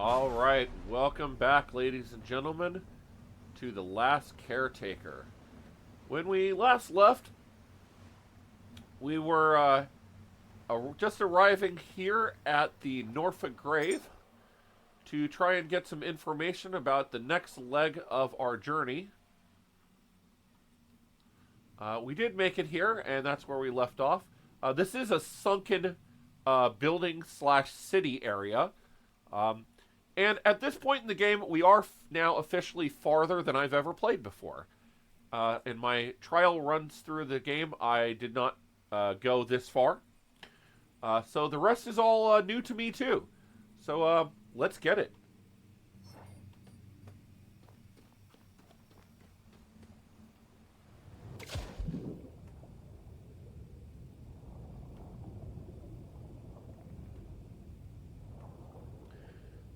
All right, welcome back, ladies and gentlemen, to the Last Caretaker. When we last left, we were just arriving here at the Norfolk Grave to try and get some information about the next leg of our journey. We did make it here, and that's where we left off. This is a sunken building slash city area. And at this point in the game, we are now officially farther than I've ever played before. In my trial runs through the game, I did not go this far. So the rest is all new to me, too. So let's get it.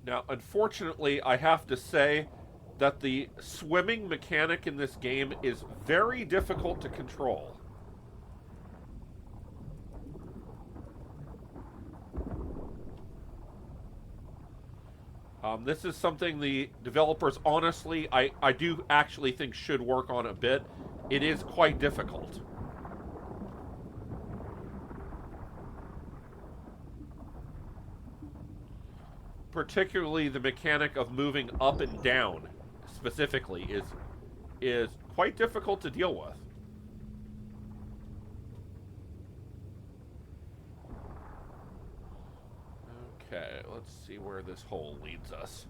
Now, unfortunately, I have to say that the swimming mechanic in this game is very difficult to control. This is something the developers, honestly, I do actually think should work on a bit. It is quite difficult. Particularly the mechanic of moving up and down, specifically, is quite difficult to deal with. Okay, let's see where this hole leads us.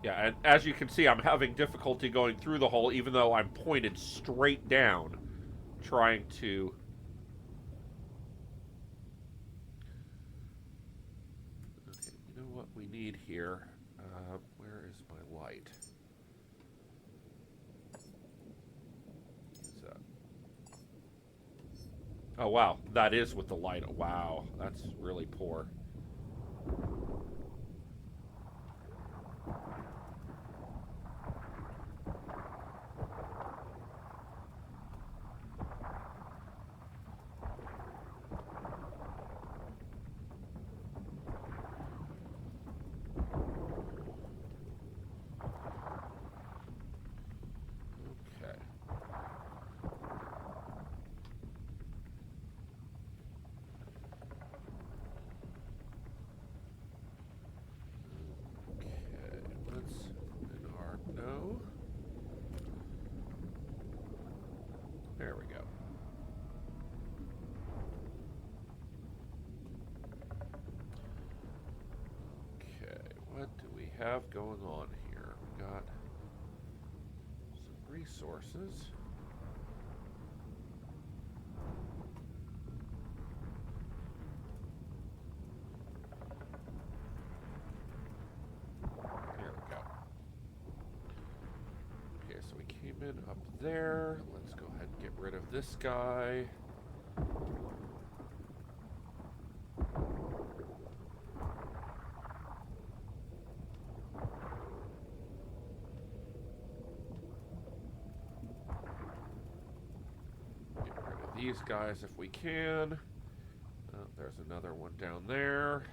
Yeah, and as you can see, I'm having difficulty going through the hole, even though I'm pointed straight down, trying to... Okay, you know what we need here? Where is my light? Is that... Oh, wow, that is with the light. Wow, that's really poor. Okay. Okay, let's in our no. There we go. Okay, what do we have going on here? We got some resources. There we go. Okay, so we came in up there. Let's go ahead and get rid of this guy. Get rid of these guys if we can. Oh, there's another one down there.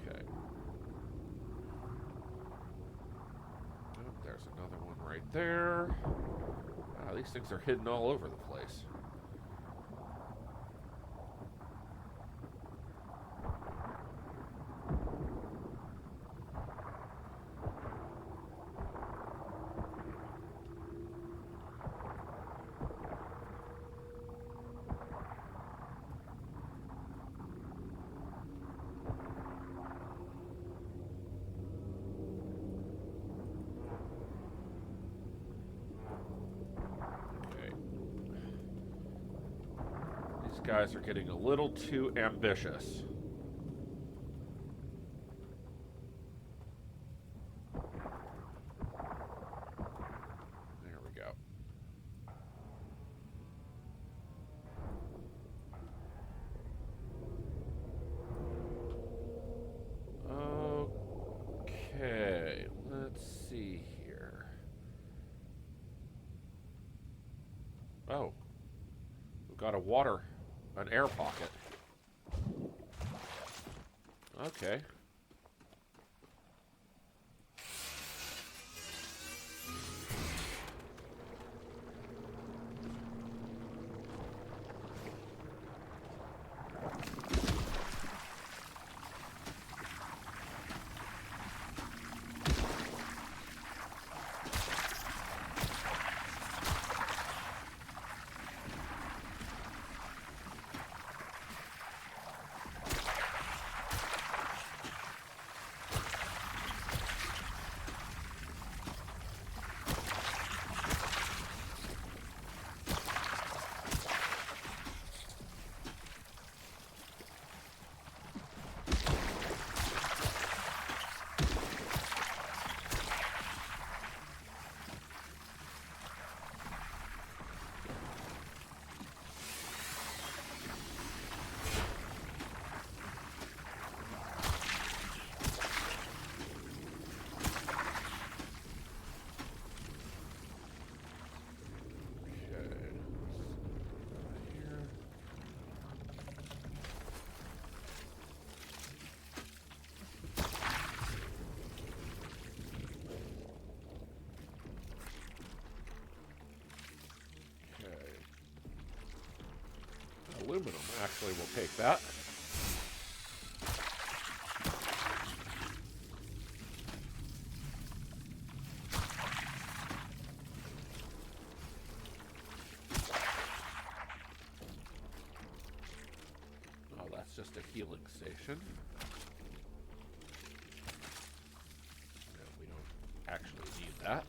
Okay. Oh, there's another one right there. Wow, these things are hidden all over the place. Okay. These guys are getting a little too ambitious. got an air pocket. Okay. Aluminum, actually, we'll take that. Oh, that's just a healing station. No, we don't actually need that.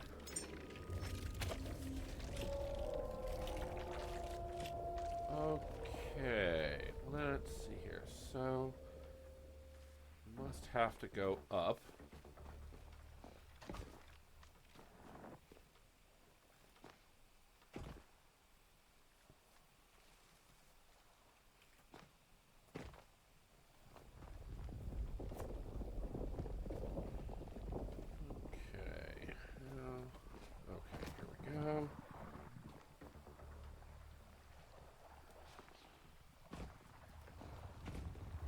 Okay, let's see here. So, must have to go up. Okay, okay, here we go.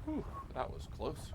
Whew, that was close.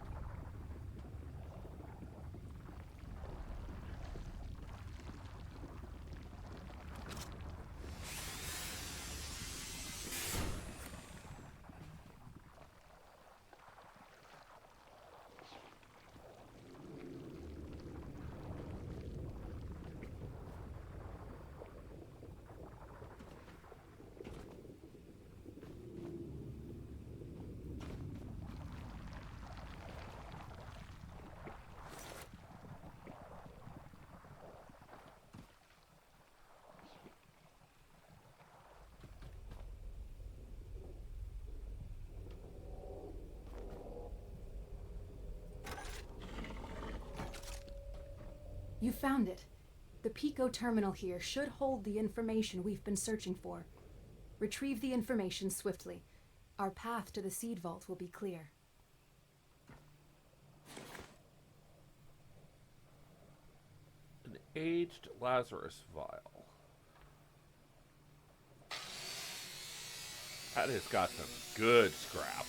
You found it. The Pico terminal here should hold the information we've been searching for. Retrieve the information swiftly. Our path to the seed vault will be clear. An aged Lazarus vial. That has got some good scrap.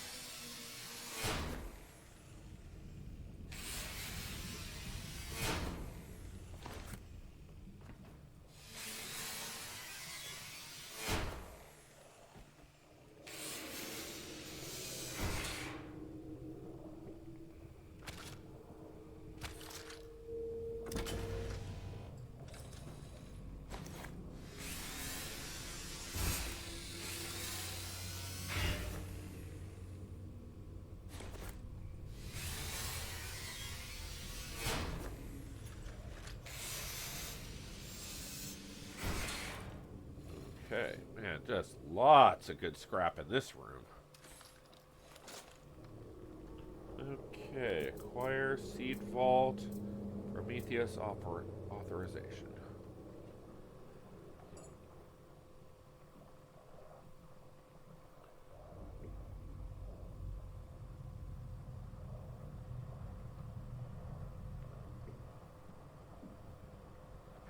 Okay, man, just lots of good scrap in this room. Okay, acquire seed vault, Prometheus authorization.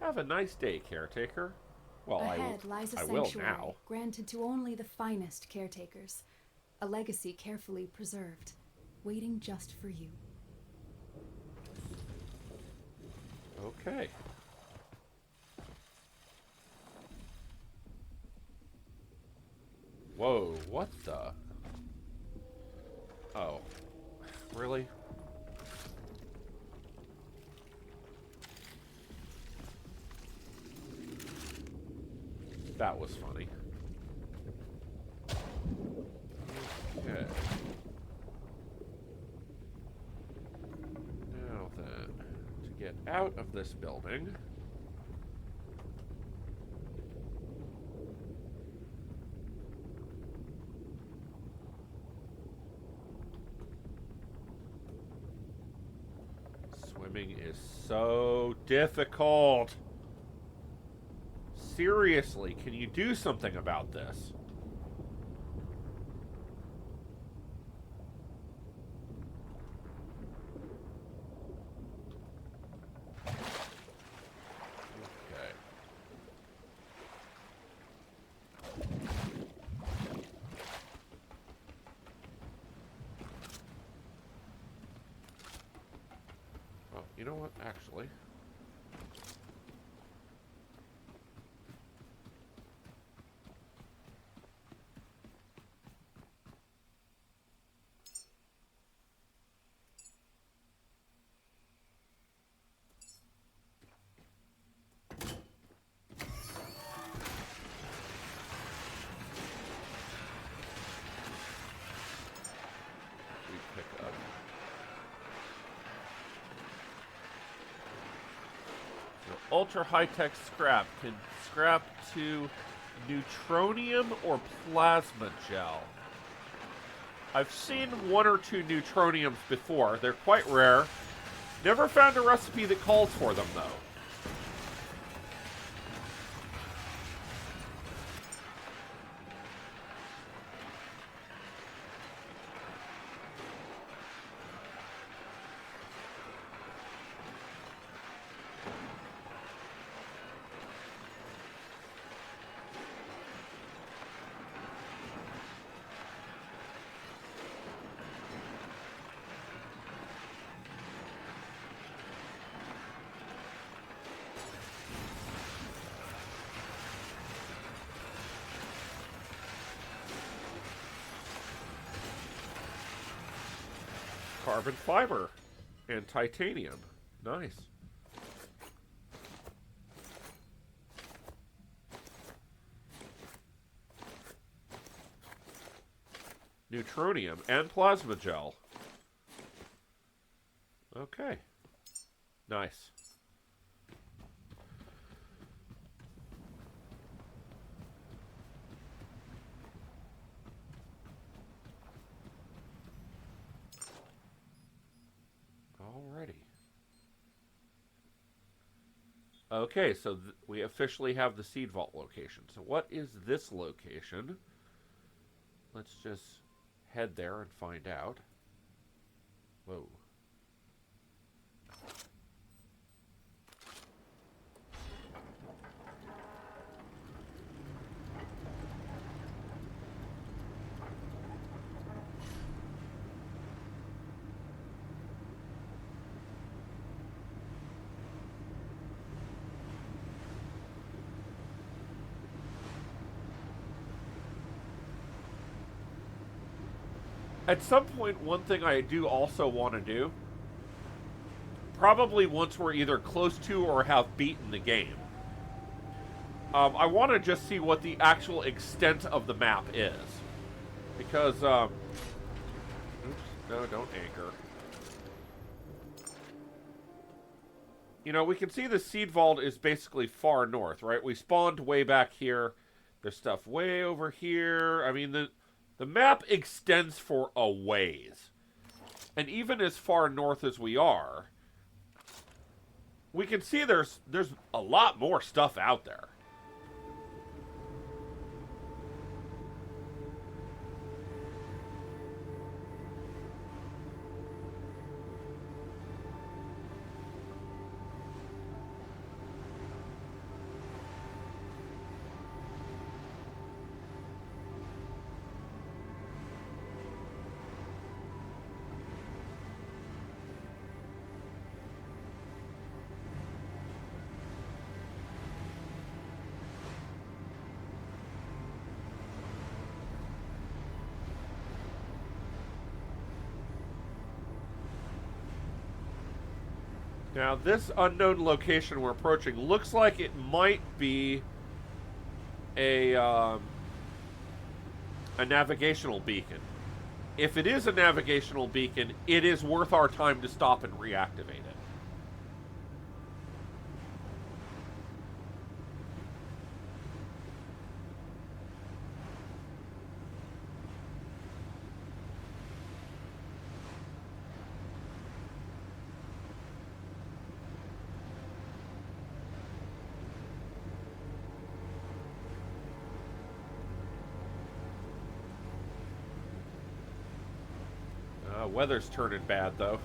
Have a nice day, caretaker. Well, Ahead lies a I will sanctuary now. granted to only the finest caretakers. A legacy carefully preserved, waiting just for you. Okay. Whoa, what the? Oh. Really? That was funny. Okay. Now then, to get out of this building... Swimming is so difficult. Seriously, can you do something about this? Okay. Oh, you know what? Actually... we pick up... So, ultra high-tech scrap can scrap to neutronium or plasma gel. I've seen one or two neutroniums before. They're quite rare. Never found a recipe that calls for them, though. Carbon fiber and titanium. Nice. Neutronium and plasma gel. Okay. Nice. Alrighty. Okay, so we officially have the seed vault location. So what is this location? Let's just head there and find out. Whoa. At some point, one thing I do also want to do, probably once we're either close to or have beaten the game, I want to just see what the actual extent of the map is. Because, oops, no, don't anchor. You know, we can see the seed vault is basically far north, right? We spawned way back here. There's stuff way over here. I mean, the map extends for a ways. And even as far north as we are, we can see there's a lot more stuff out there. Now, this unknown location we're approaching looks like it might be a navigational beacon. If it is a navigational beacon, it is worth our time to stop and reactivate it. Weather's turning bad, though.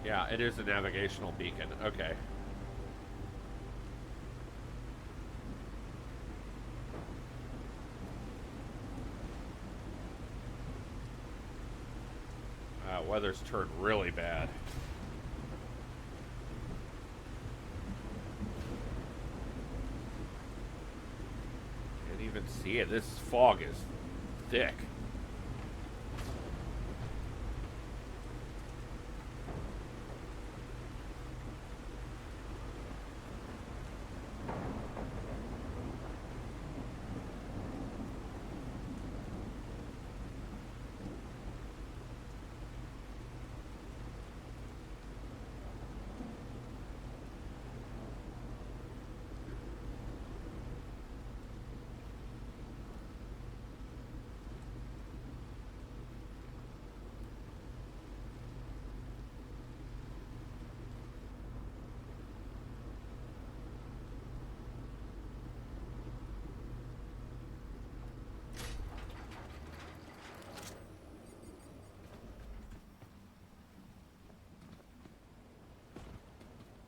Yeah, it is a navigational beacon. Okay. Weather's turned really bad. Can't even see it. This fog is thick.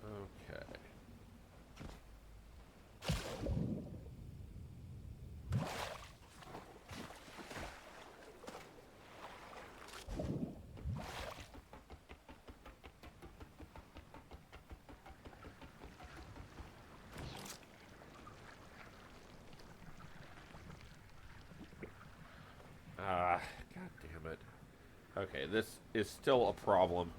Okay. God damn it. Okay, this is still a problem.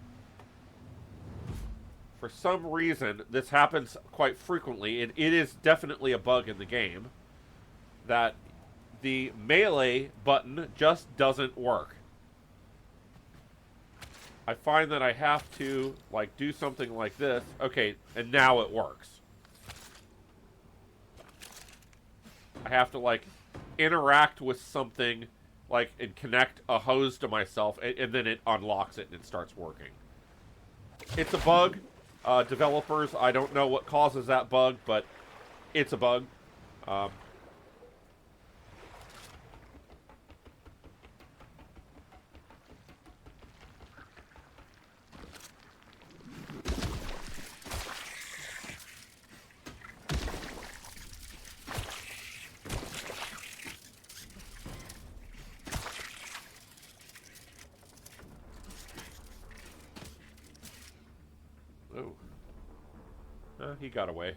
For some reason, this happens quite frequently. It is definitely a bug in the game that the melee button just doesn't work. I find that I have to, like, do something like this. Okay, and now it works. I have to, like, interact with something, like, and connect a hose to myself, and then it unlocks it and it starts working. It's a bug. Developers, I don't know what causes that bug, but it's a bug. Oh. He got away.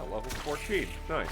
Level 14. Nice.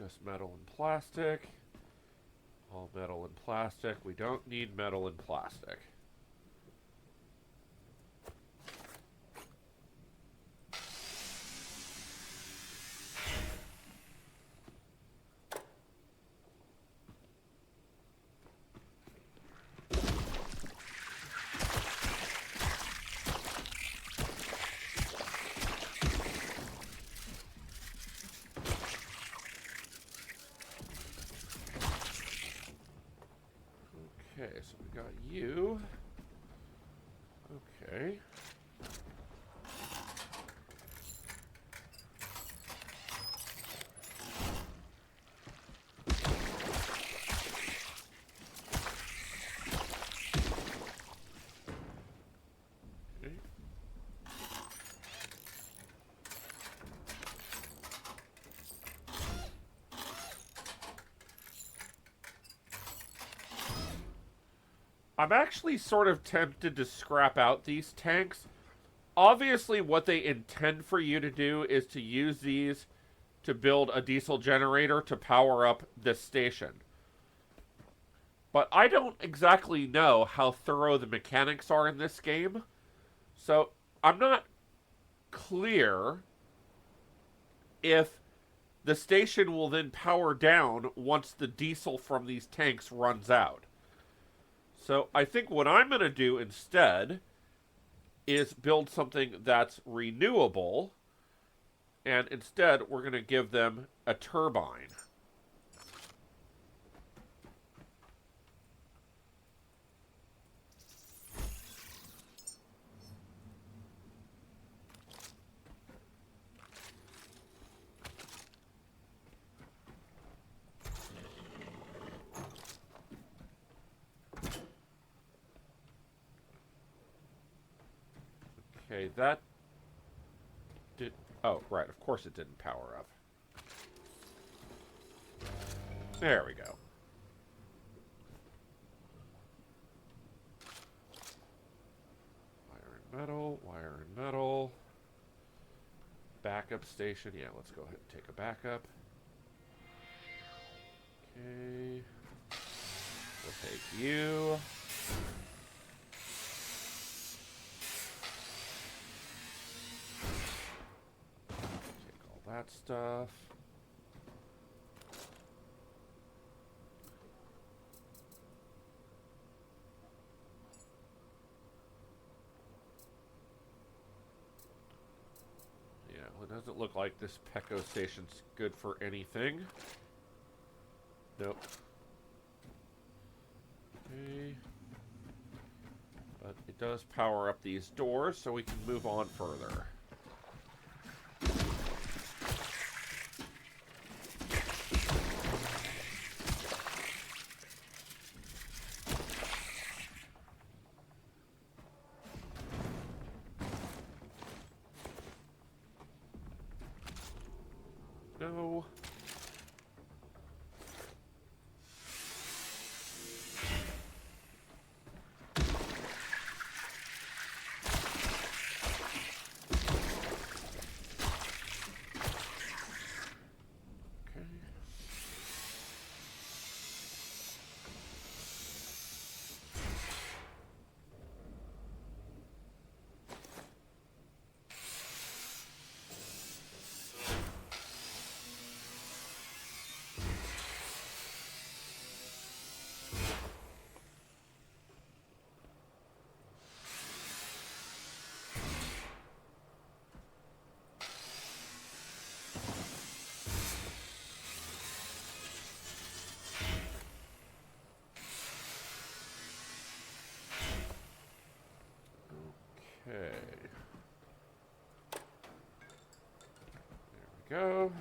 this metal and plastic. All metal and plastic. We don't need metal and plastic. Okay, so we got you. Okay. Okay. I'm actually sort of tempted to scrap out these tanks. Obviously, what they intend for you to do is to use these to build a diesel generator to power up this station. But I don't exactly know how thorough the mechanics are in this game. So I'm not clear if the station will then power down once the diesel from these tanks runs out. So I think what I'm going to do instead is build something that's renewable, and instead we're going to give them a turbine. Okay, that did... Oh, right, of course it didn't power up. There we go. Wire and metal, wire and metal. Backup station. Yeah, let's go ahead and take a backup. Okay. We'll take you. That stuff. Yeah, well, it doesn't look like this Pecco station's good for anything. Nope. Okay. But it does power up these doors, so we can move on further. No. Okay. Okay. There we go.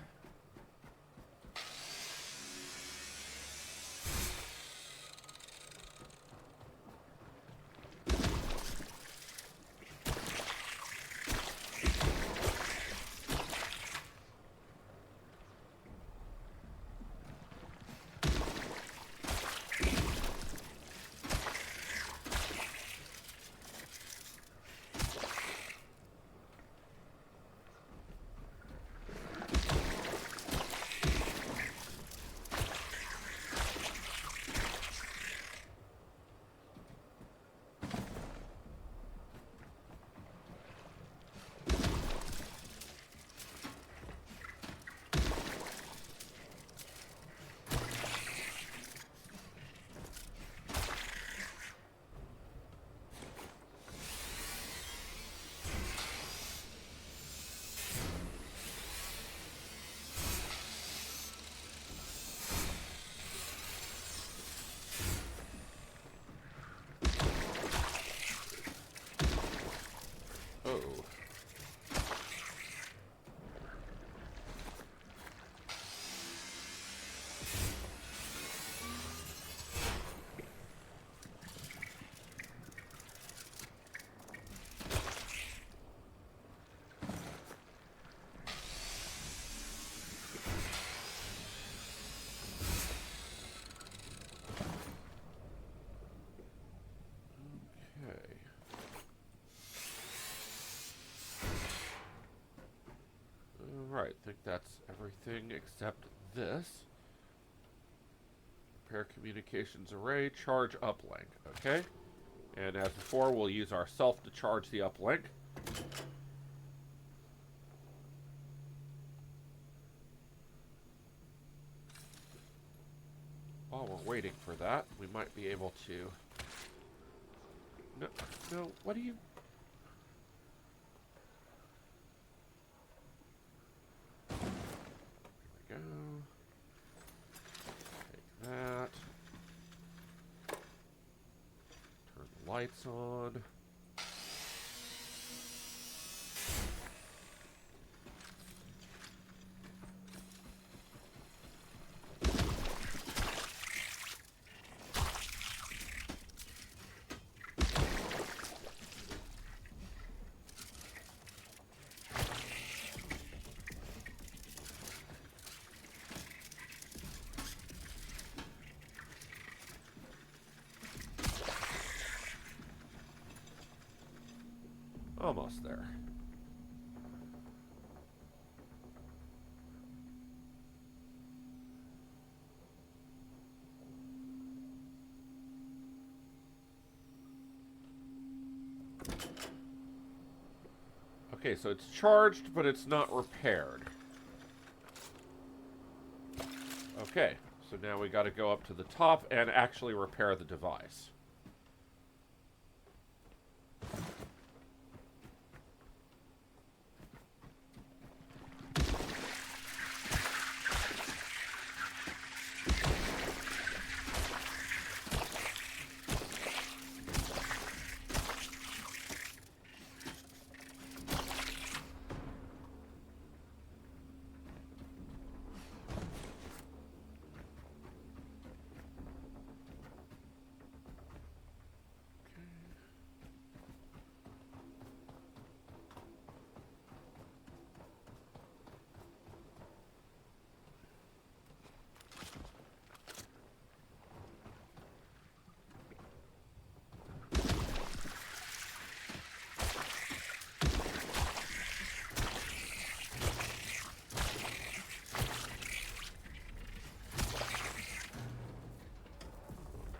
Alright, I think that's everything except this. Repair communications array, charge uplink. Okay. And as before, we'll use our self to charge the uplink. While we're waiting for that, we might be able to... No, what do you... There we go. Take that. Turn the lights on. Almost there. Okay, so it's charged, but it's not repaired. Okay, so now we got to go up to the top and actually repair the device.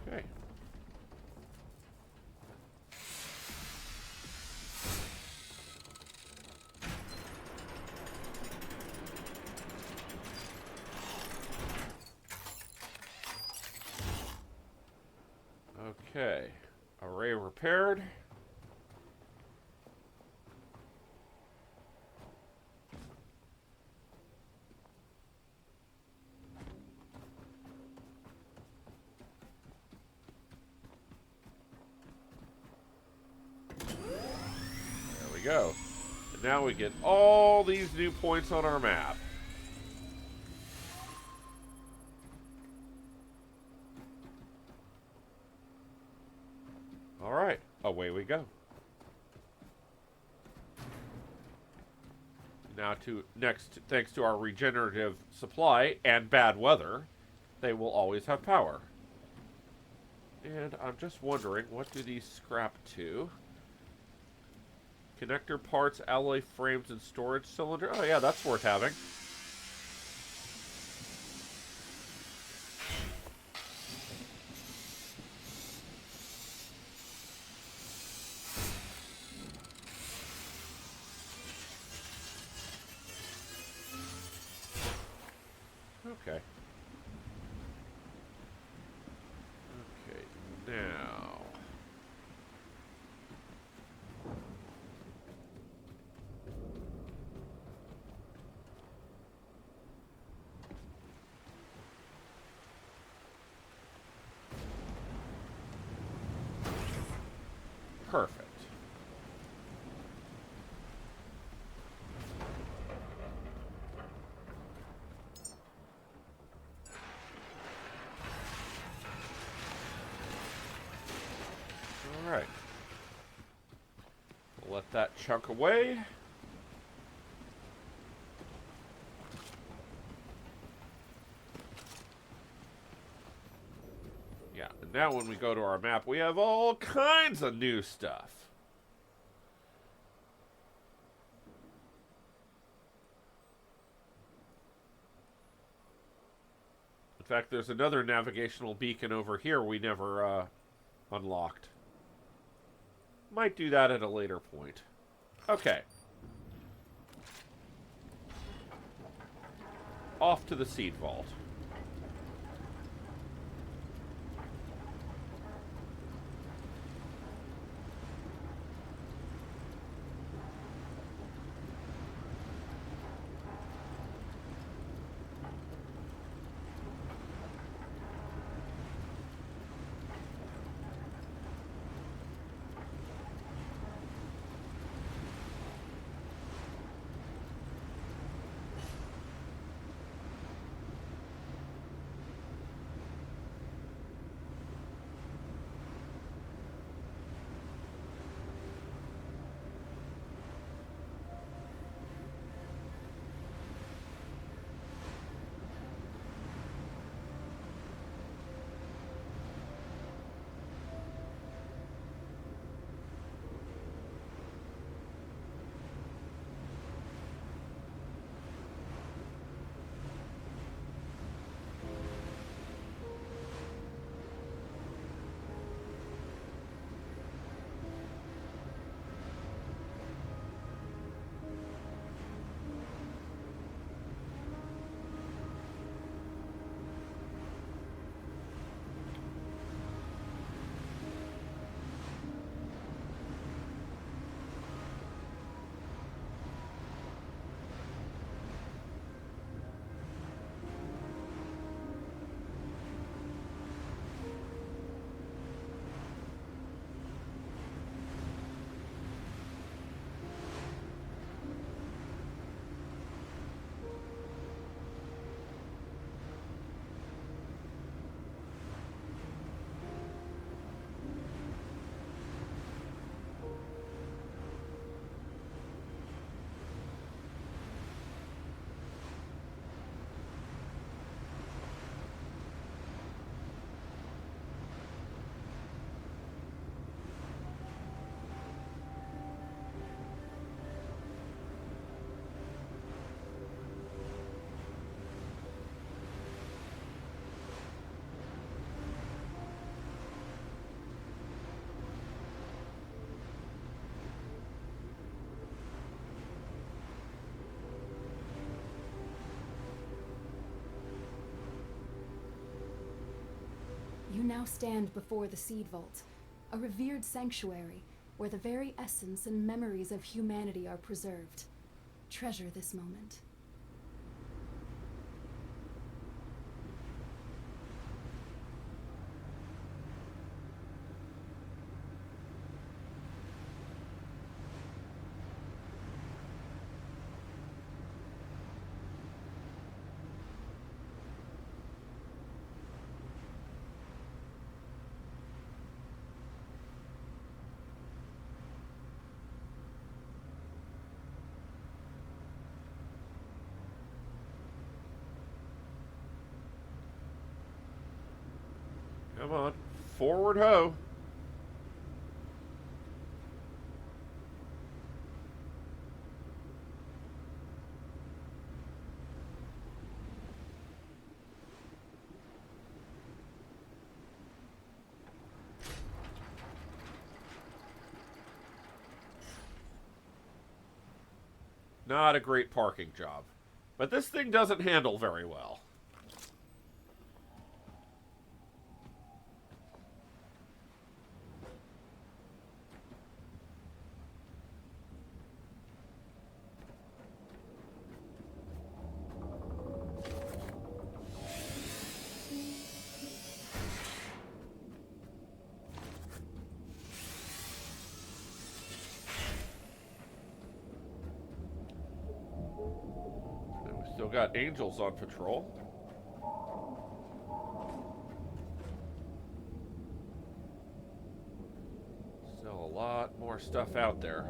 Okay. Okay. Array repaired. There we go. And now we get all these new points on our map. All right, away we go. Now thanks to our regenerative supply and bad weather, they will always have power. And I'm just wondering, what do these scrap to? Connector parts, alloy frames, and storage cylinder. Oh yeah, that's worth having. Okay. Okay, now... Perfect. All right. We'll let that chunk away. Yeah, and now when we go to our map, we have all kinds of new stuff. fact, there's another navigational beacon over here we never unlocked. Might do that at a later point. Okay. Off to the seed vault. You now stand before the Seed Vault, a revered sanctuary where the very essence and memories of humanity are preserved. Treasure this moment. Come on. Forward ho. Not a great parking job. But this thing doesn't handle very well. Still got angels on patrol. Still a lot more stuff out there.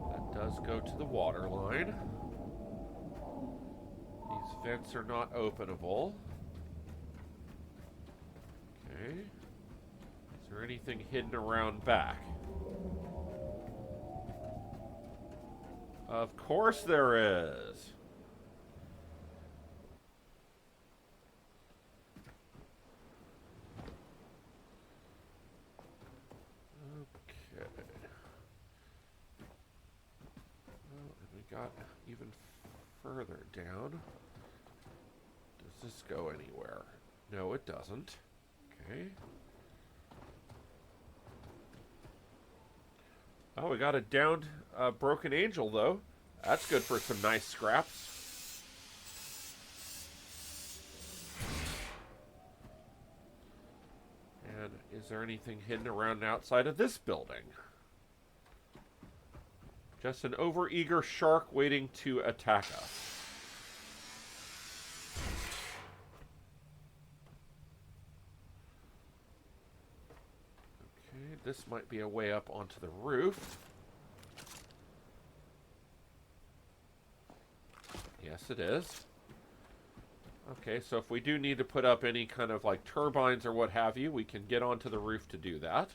That does go to the water line. These vents are not openable. Okay. there anything hidden around back? Of course there is. Okay. Well, and we got even further down. Does this go anywhere? No, it doesn't. Okay. Oh, we got a downed broken angel, though. That's good for some nice scraps. And is there anything hidden around outside of this building? Just an overeager shark waiting to attack us. Okay, this might be a way up onto the roof. Yes, it is. Okay, so if we do need to put up any kind of like turbines or what have you, we can get onto the roof to do that.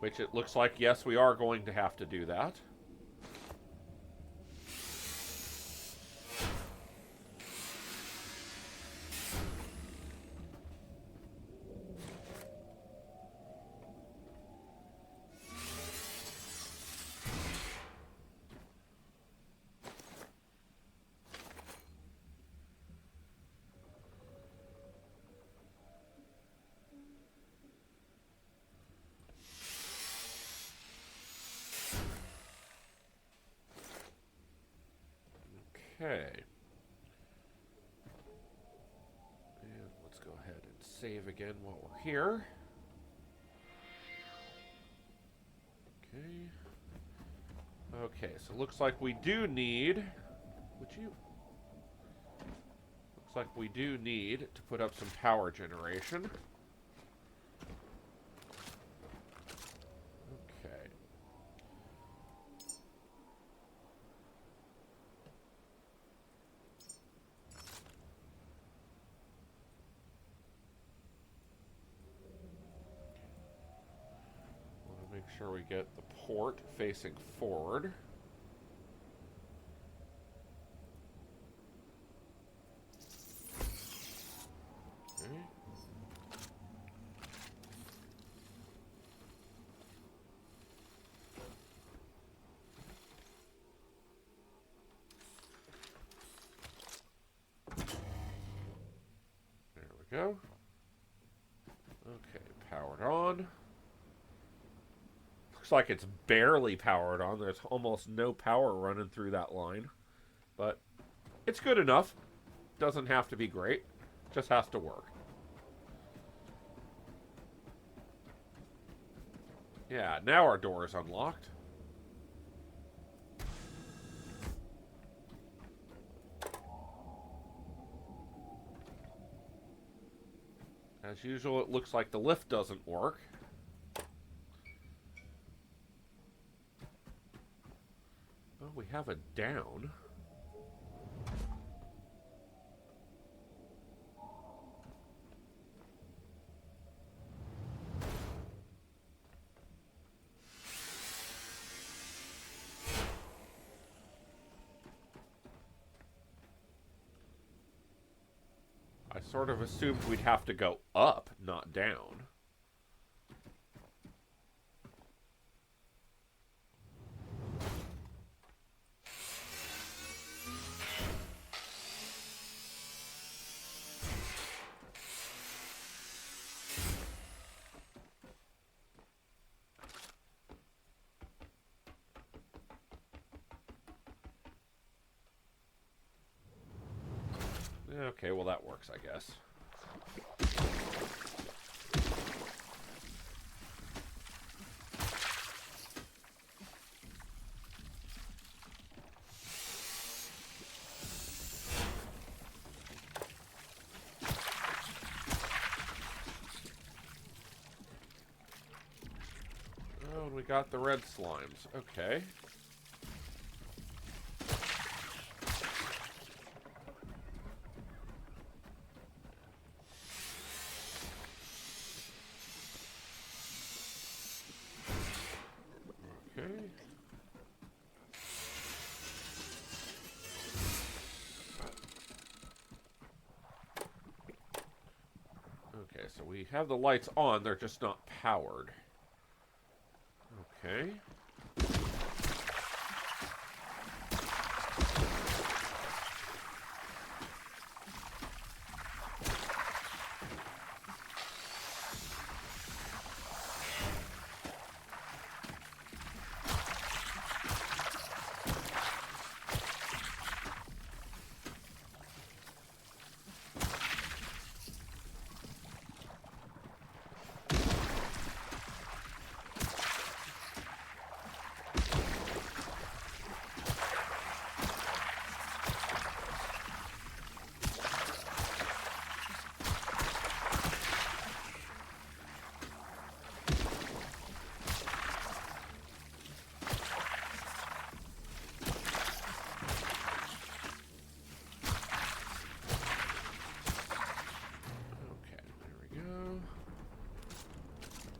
Which it looks like, yes, we are going to have to do that. Okay. And let's go ahead and save again while we're here. Okay. Okay, so looks like we do need... Looks like we do need to put up some power generation. Okay. Make sure we get the port facing forward. Okay. There we go. Okay, powered on. Looks like it's barely powered on. There's almost no power running through that line. But it's good enough. Doesn't have to be great. Just has to work. Yeah, now our door is unlocked. As usual, it looks like the lift doesn't work. Well, we have a down. I sort of assumed we'd have to go up, not down. Okay, well that works, I guess. Oh, and we got the red slimes. Okay. have the lights on, they're just not powered. Okay.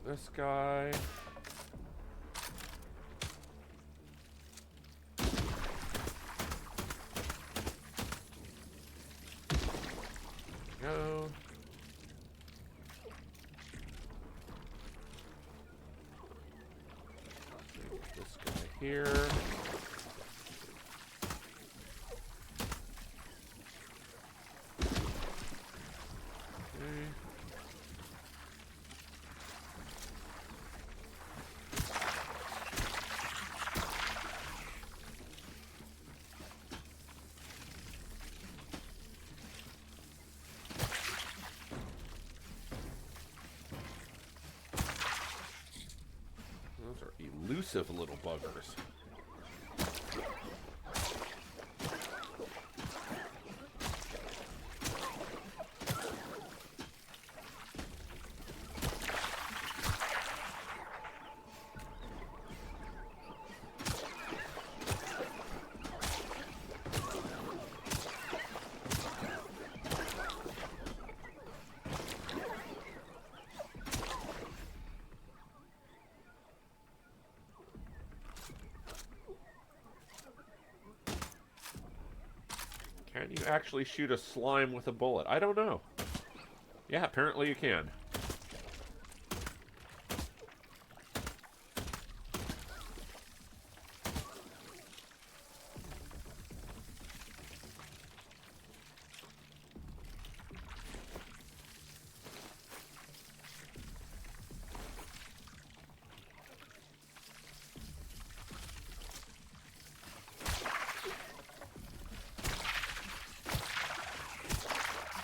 This guy. Go. This guy here. Okay. Those are elusive little buggers. Can you actually shoot a slime with a bullet? I don't know. Yeah, apparently you can.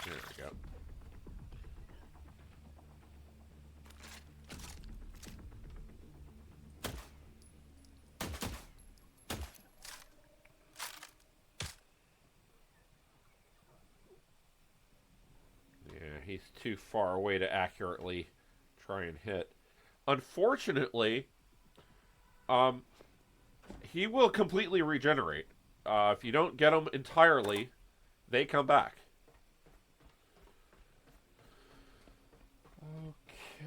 There we go. Yeah, he's too far away to accurately try and hit. Unfortunately, he will completely regenerate. If you don't get them entirely, they come back.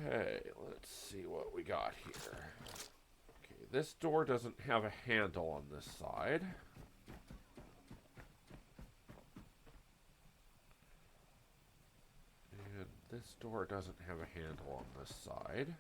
Okay, let's see what we got here. Okay, this door doesn't have a handle on this side. And this door doesn't have a handle on this side.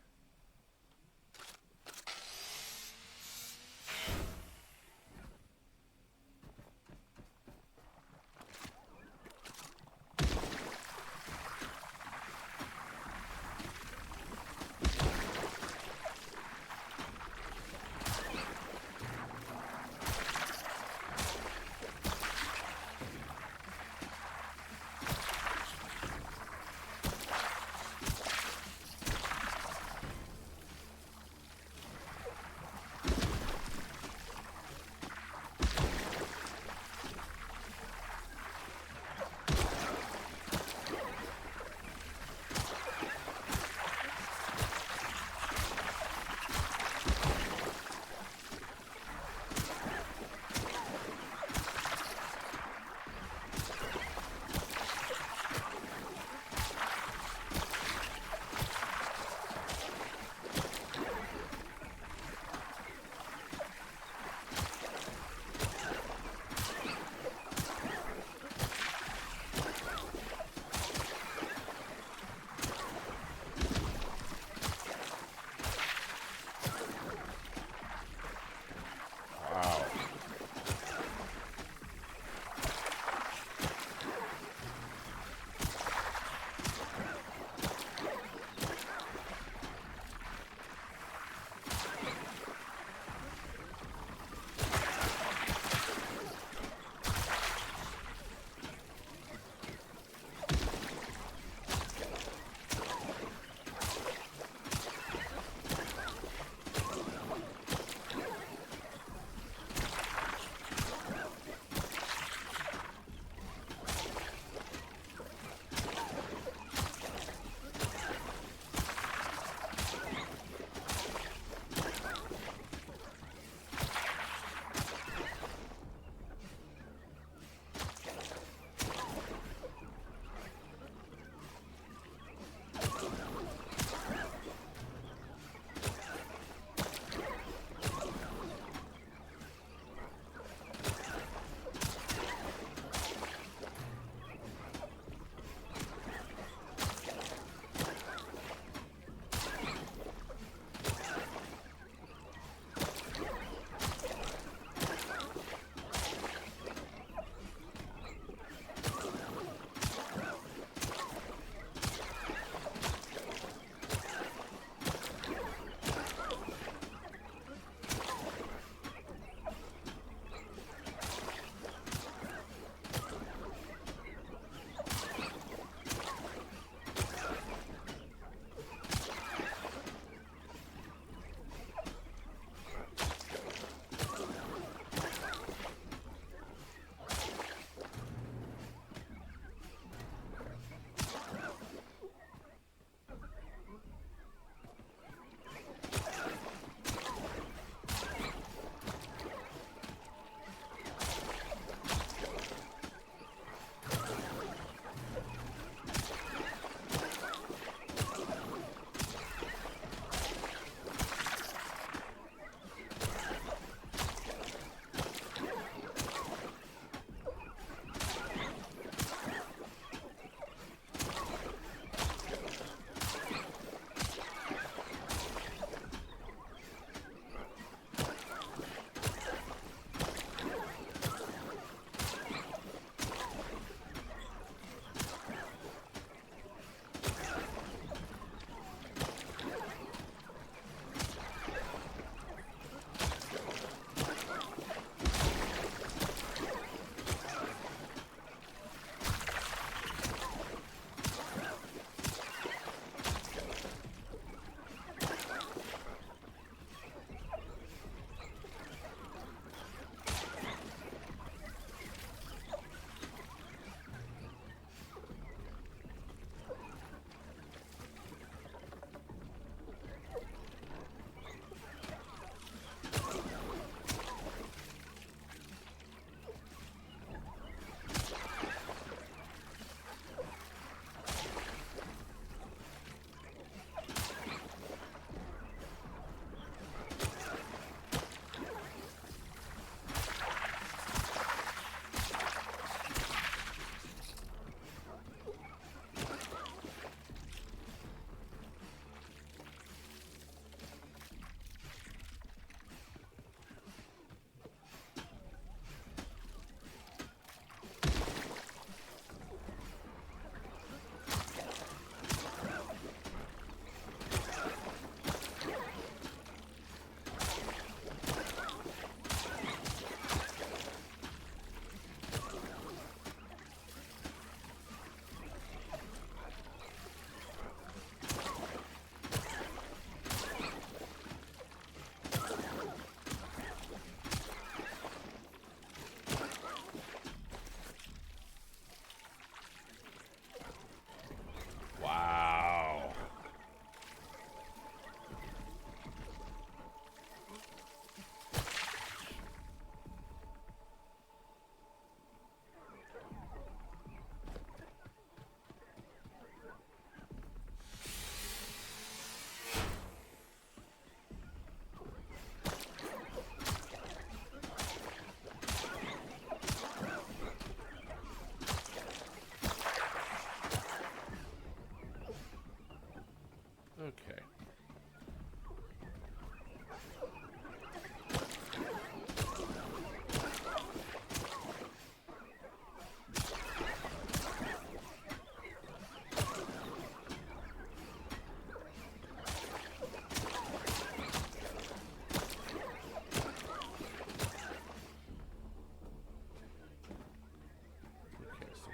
Okay.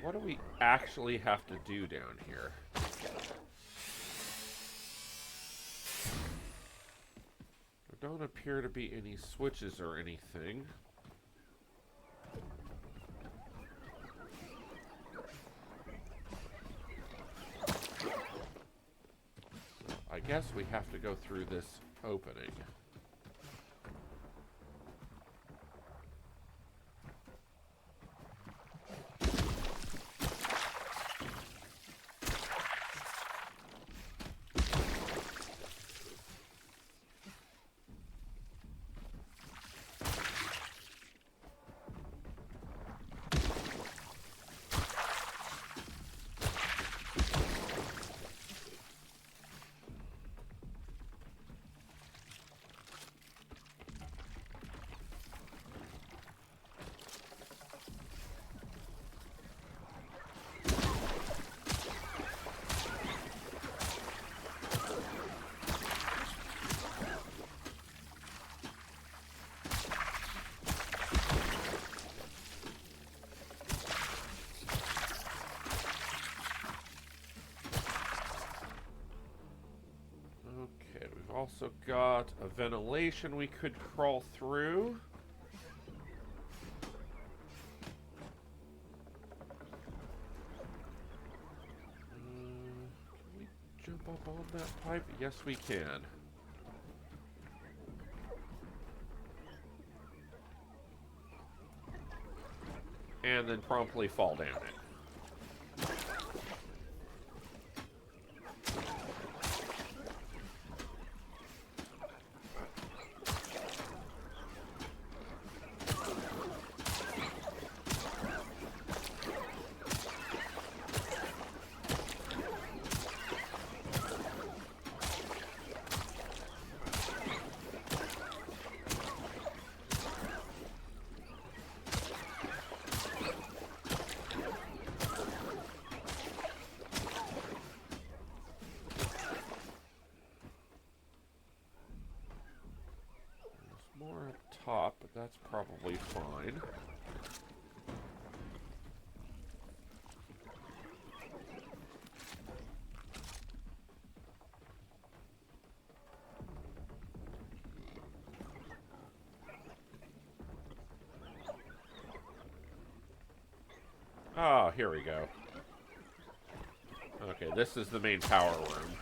What do we actually have to do down here? There don't appear to be any switches or anything. So I guess we have to go through this opening. Okay, we've also got a ventilation we could crawl through. Can we jump up on that pipe? Yes, we can. And then promptly fall down it. More up top, but that's probably fine. Oh, here we go. Okay, this is the main power room.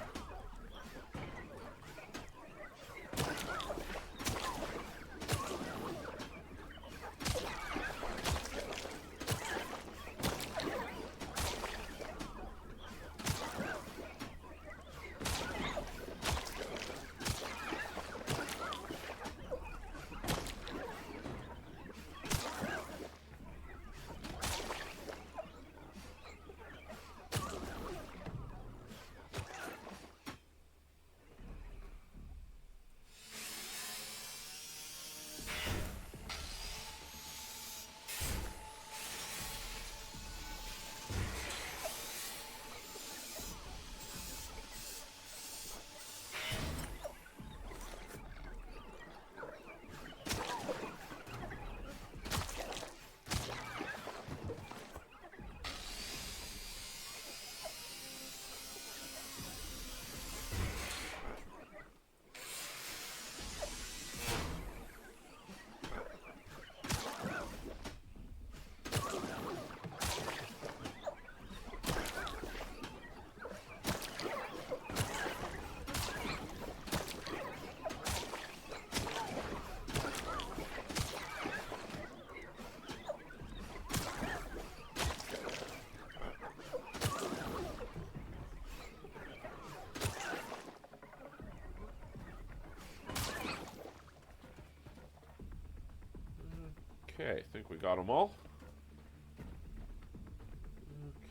Okay, I think we got them all.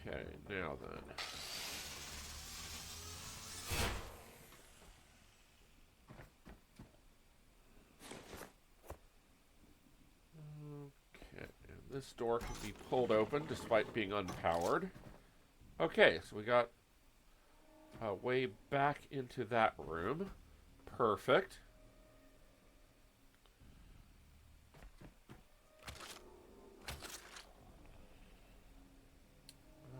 Okay, now then. This door can be pulled open despite being unpowered. Okay, so we got a way back into that room. Perfect.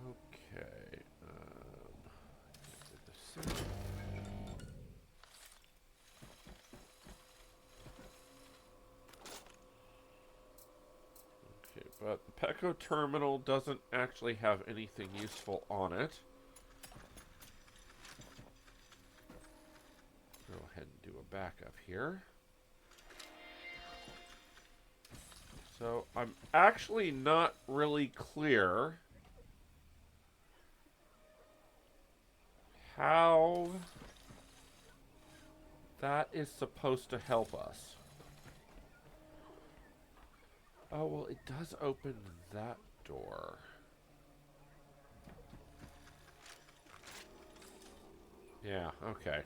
Okay. Okay, but the Petco terminal doesn't actually have anything useful on it. Go ahead and do a backup here. So I'm actually not really clear how that is supposed to help us. Oh, well, it does open that door. Yeah, okay.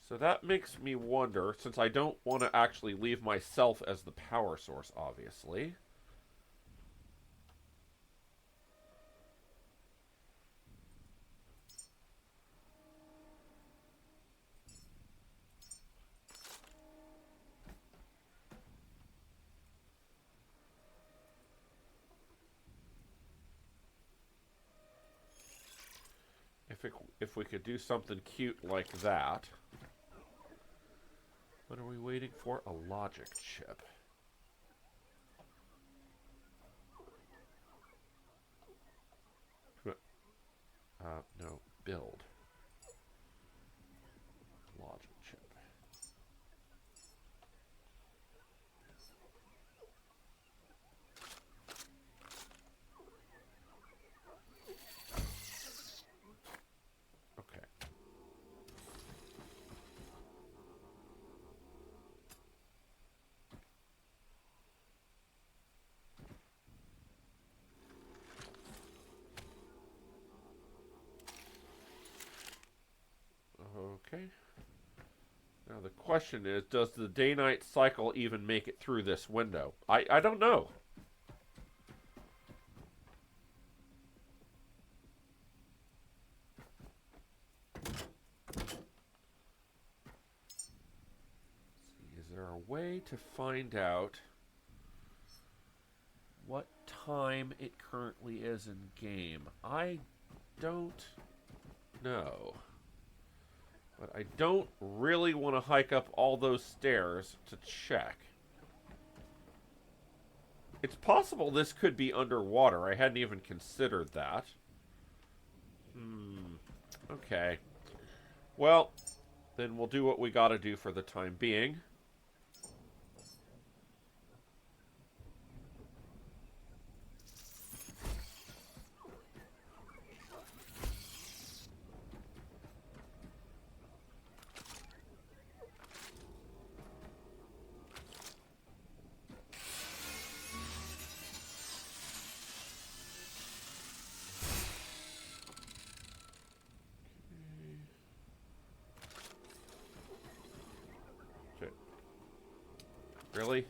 So that makes me wonder, since I don't want to actually leave myself as the power source, obviously. If we could do something cute like that. What are we waiting for? A logic chip. No, build. Logic chip. Okay. Okay. Now the question is, does the day-night cycle even make it through this window? I don't know. Is there a way to find out what time it currently is in game? I don't know. But I don't really want to hike up all those stairs to check. It's possible this could be underwater. I hadn't even considered that. Okay. Well, then we'll do what we gotta do for the time being. Okay. Really?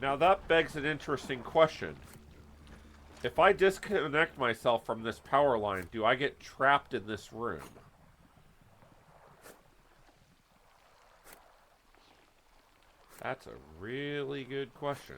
Now that begs an interesting question. If I disconnect myself from this power line, do I get trapped in this room? That's a really good question.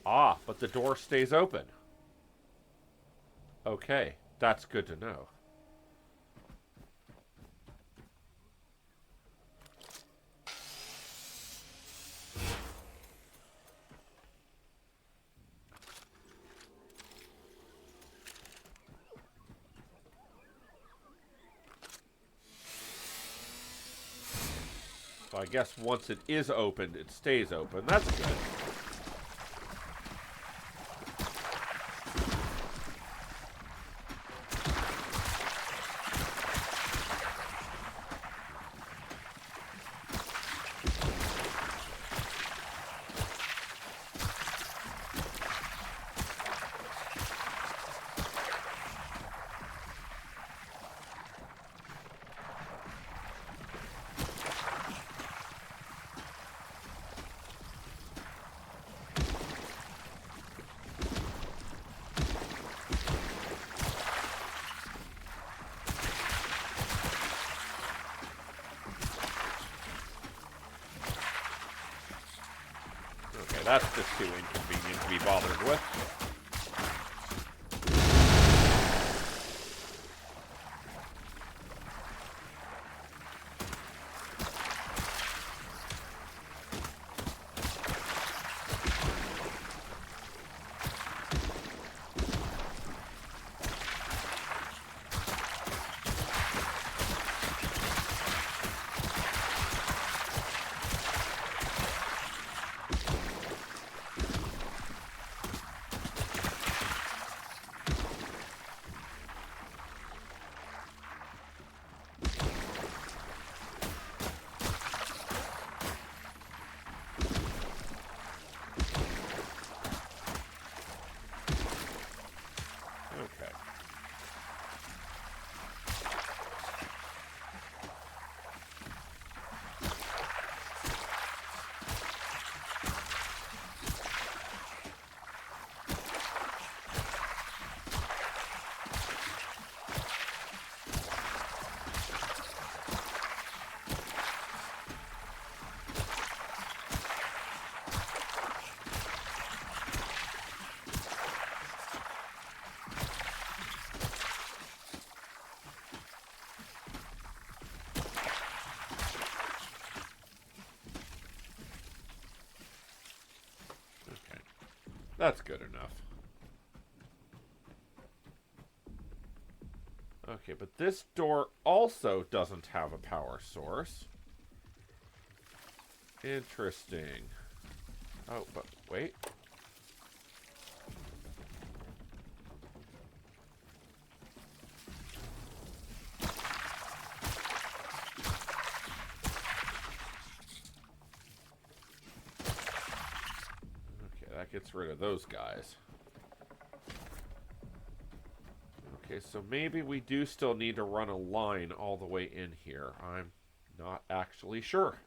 Ah, but the door stays open. Okay, that's good to know. So I guess once it is opened, it stays open. That's good. Okay, that's just too inconvenient to be bothered with. Okay. Okay. That's good enough. Okay, but this door also doesn't have a power source. Interesting. Oh, but wait. Okay, that gets rid of those guys. Okay, so maybe we do still need to run a line all the way in here. I'm not actually sure.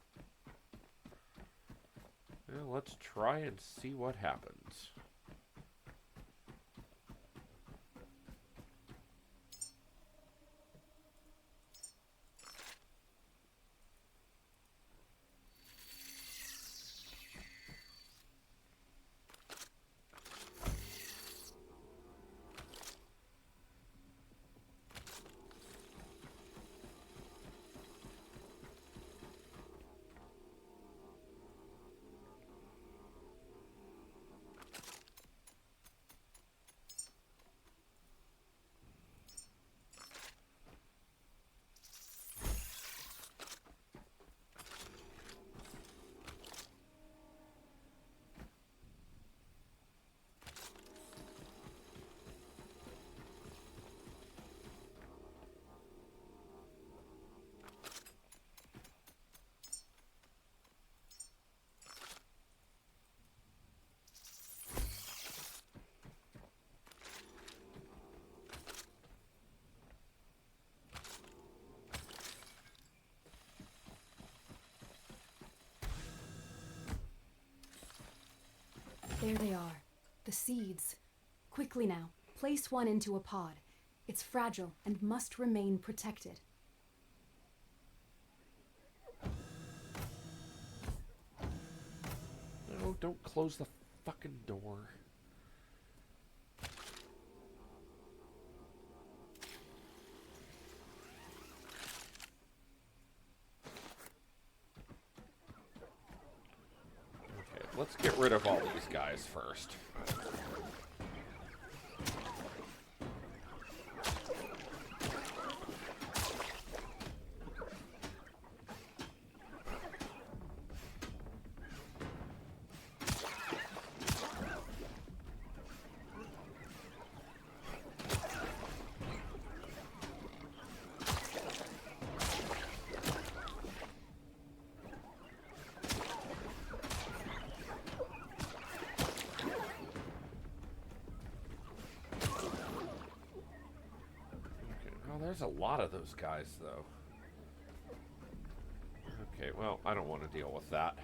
Well, let's try and see what happens. There they are. The seeds. Quickly now, place one into a pod. It's fragile and must remain protected. No, don't close the fucking door. Okay, let's get rid of all these guys first. There's a lot of those guys, though. Okay, well, I don't want to deal with that.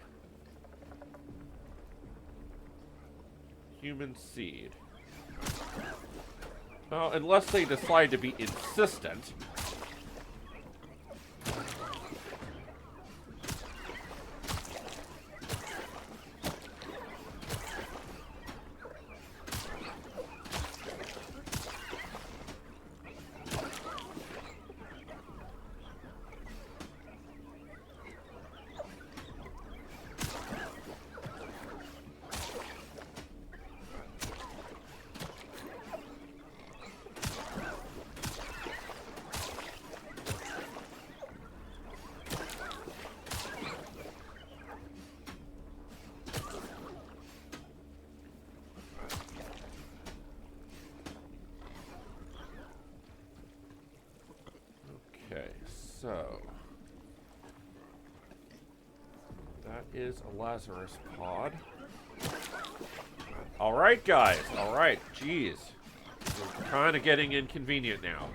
Human seed. Well, unless they decide to be insistent. Okay, so that is a Lazarus pod. All right, guys. All right. Jeez. We're kind of getting inconvenient now.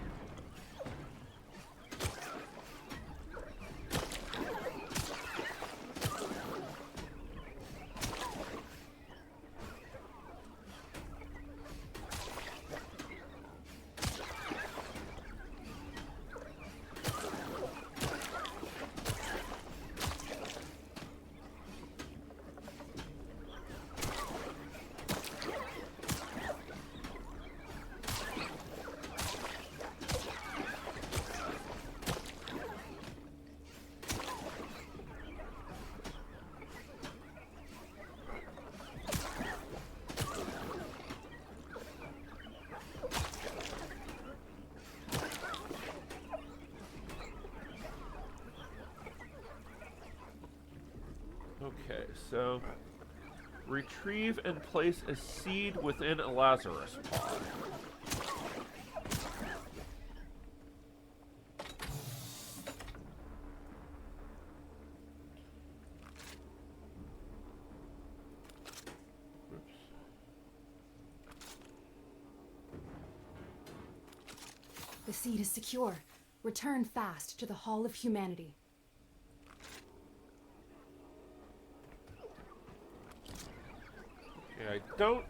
Okay, so retrieve and place a seed within a Lazarus pod. Oops. The seed is secure. Return fast to the Hall of Humanity. I don't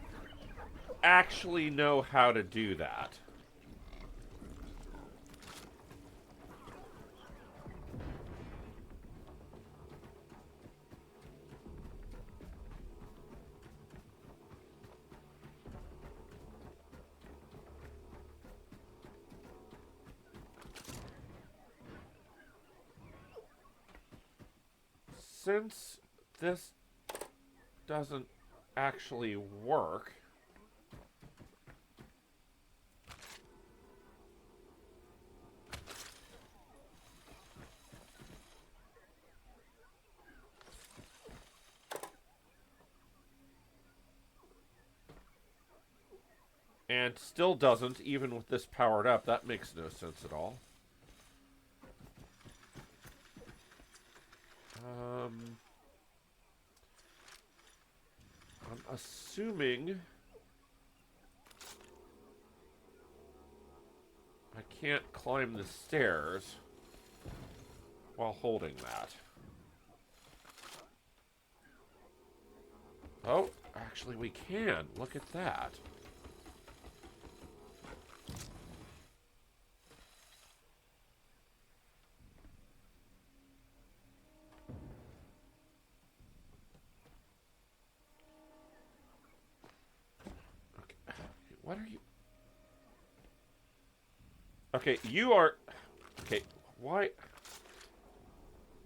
actually know how to do that. Since this doesn't actually work, and still doesn't, even with this powered up, that makes no sense at all. I'm assuming I can't climb the stairs while holding that. Oh, actually we can. Look at that. What are you... Okay, you are... Okay, why...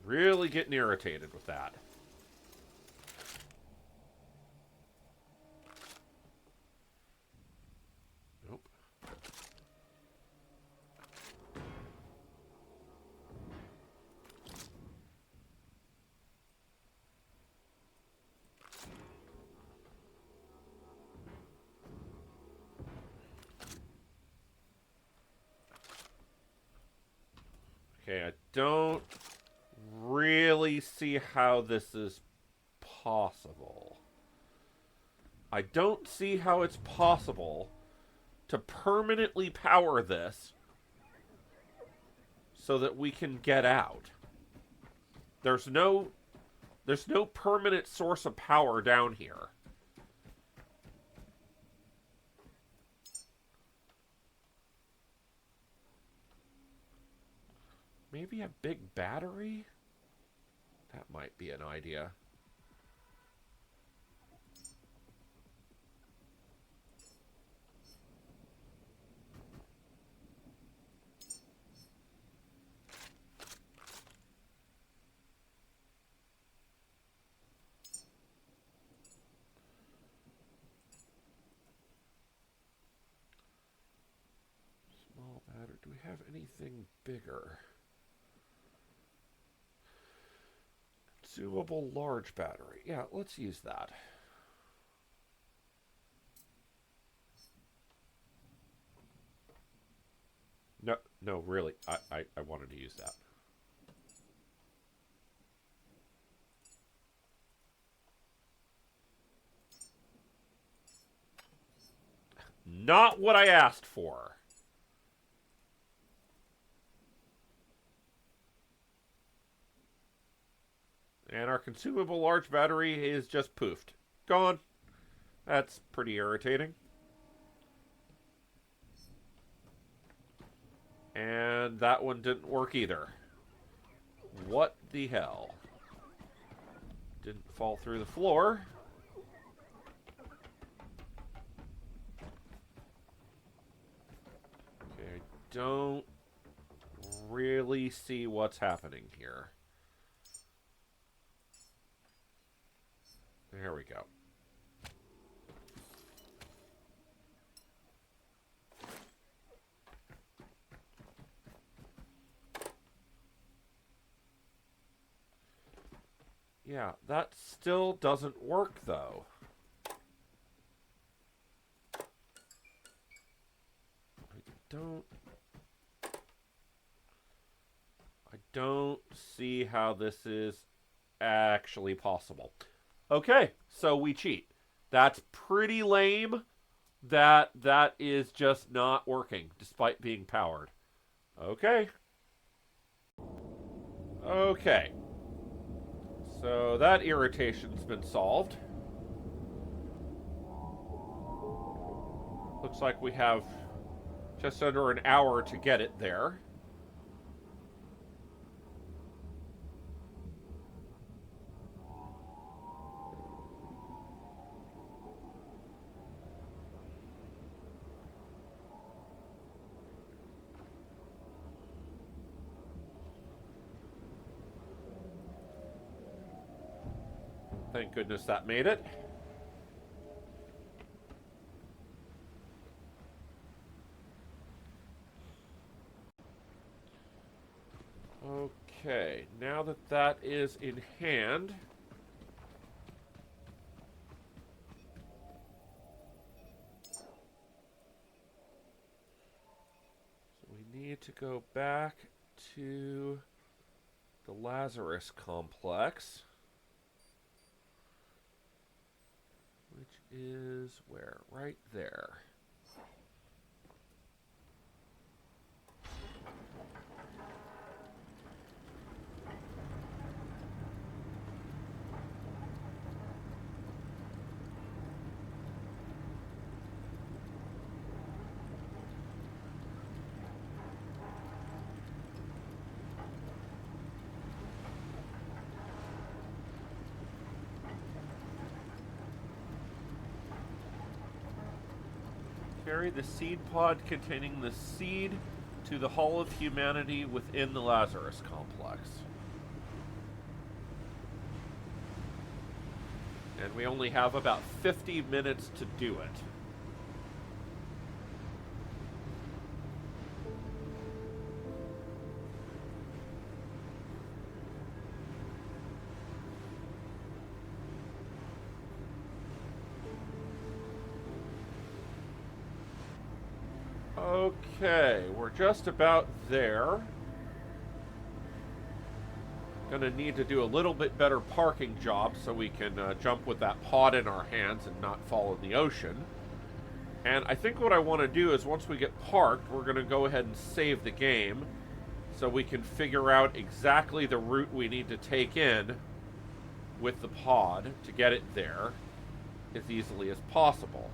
Really getting irritated with that. Nope. Okay, I don't really see how this is possible. I don't see how it's possible to permanently power this so that we can get out. There's no permanent source of power down here. Maybe a big battery? That might be an idea. Small battery. Do we have anything bigger? Consumable large battery. Yeah, let's use that. No, really. I wanted to use that. Not what I asked for. And our consumable large battery is just poofed. Gone. That's pretty irritating. And that one didn't work either. What the hell? Didn't fall through the floor. Okay, I don't really see what's happening here. There we go. Yeah, that still doesn't work, though. I don't see how this is actually possible. Okay, so we cheat. That's pretty lame. That is just not working, despite being powered. Okay. Okay. So that irritation's been solved. Looks like we have just under an hour to get it there. Thank goodness that made it. Okay, now that that is in hand, so we need to go back to the Lazarus complex, which is where? Right there. Carry the seed pod containing the seed to the Hall of Humanity within the Lazarus Complex. And we only have about 50 minutes to do it. Okay, we're just about there. Gonna need to do a little bit better parking job so we can jump with that pod in our hands and not fall in the ocean. And I think what I want to do is once we get parked, we're gonna go ahead and save the game so we can figure out exactly the route we need to take in with the pod to get it there as easily as possible.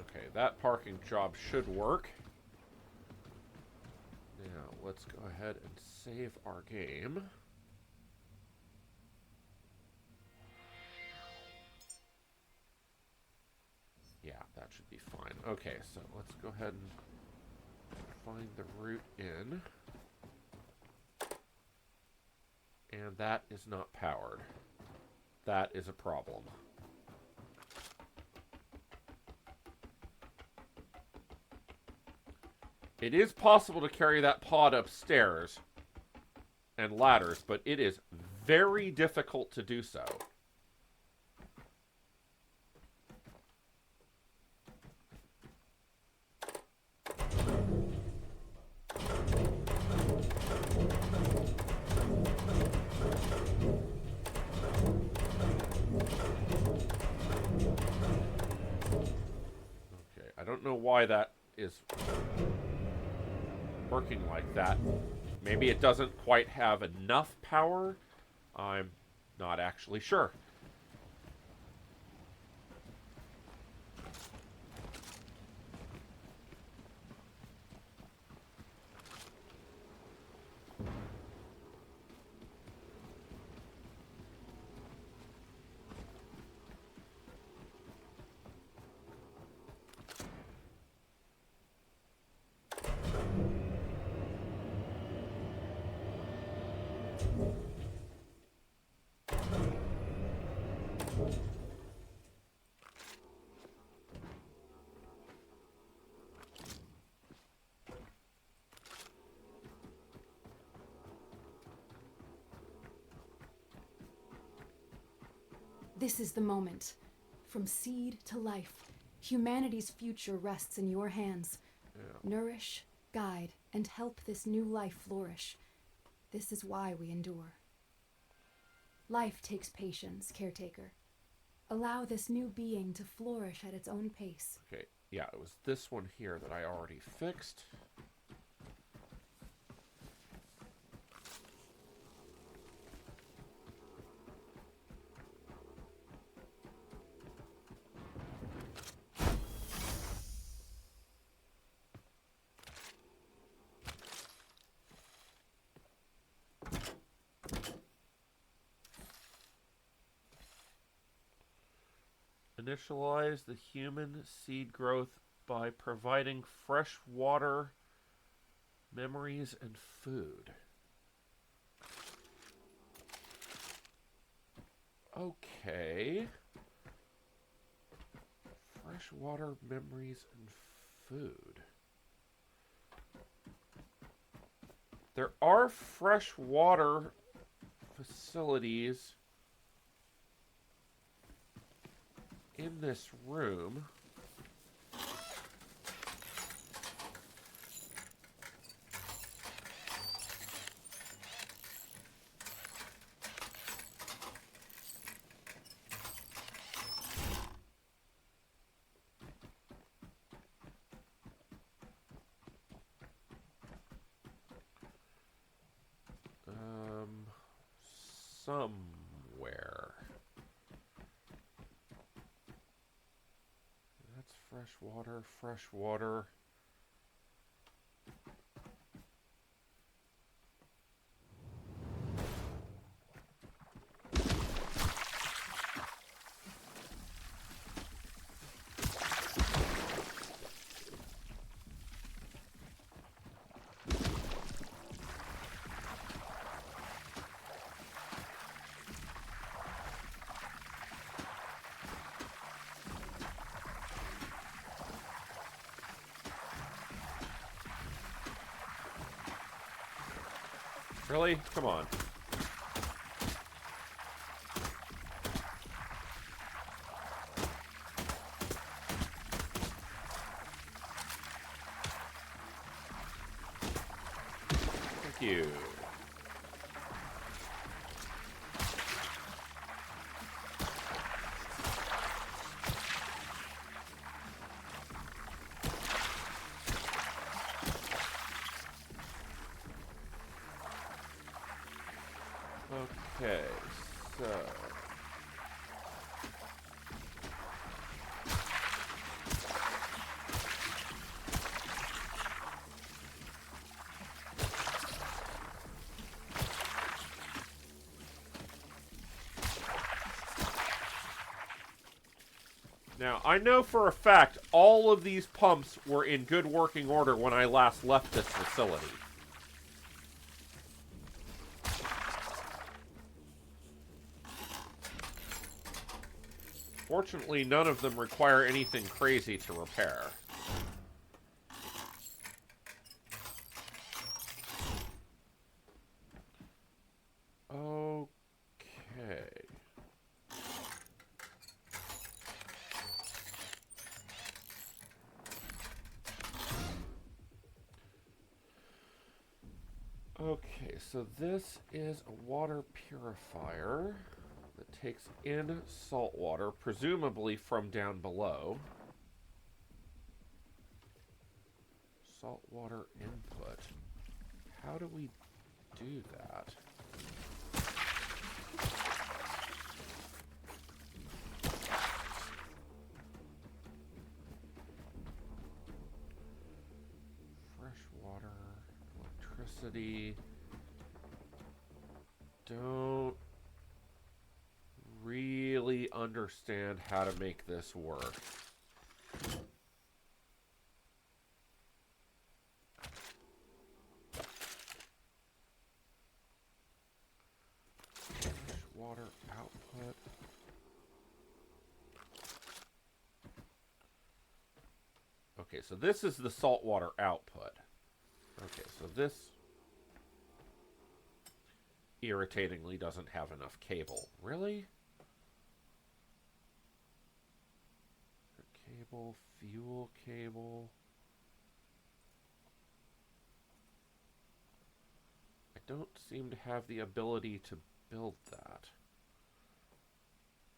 Okay, that parking job should work. Now, let's go ahead and save our game. Yeah, that should be fine. Okay, so let's go ahead and find the route in. And that is not powered. That is a problem. It is possible to carry that pod upstairs and ladders, but it is very difficult to do so. Okay, I don't know why that is working like that. Maybe it doesn't quite have enough power. I'm not actually sure. This is the moment. From seed to life, humanity's future rests in your hands. Yeah. Nourish, guide, and help this new life flourish. This is why we endure. Life takes patience, Caretaker. Allow this new being to flourish at its own pace. Okay, yeah, it was this one here that I already fixed. Initialize the human seed growth by providing fresh water, memories, and food. Okay. Fresh water, memories, and food. There are fresh water facilities in this room. Somewhere. That's fresh water, fresh water. Really? Come on. Thank you. Okay, so... Now, I know for a fact all of these pumps were in good working order when I last left this facility. Fortunately, none of them require anything crazy to repair. Okay. Okay, so this is a water purifier that takes in salt water, presumably from down below. Salt water input. How do we do that? Fresh water, electricity. Don't really understand how to make this work. Fresh water output. Okay, so this is the saltwater output. Okay, so this irritatingly doesn't have enough cable. Really? Cable, fuel cable. I don't seem to have the ability to build that.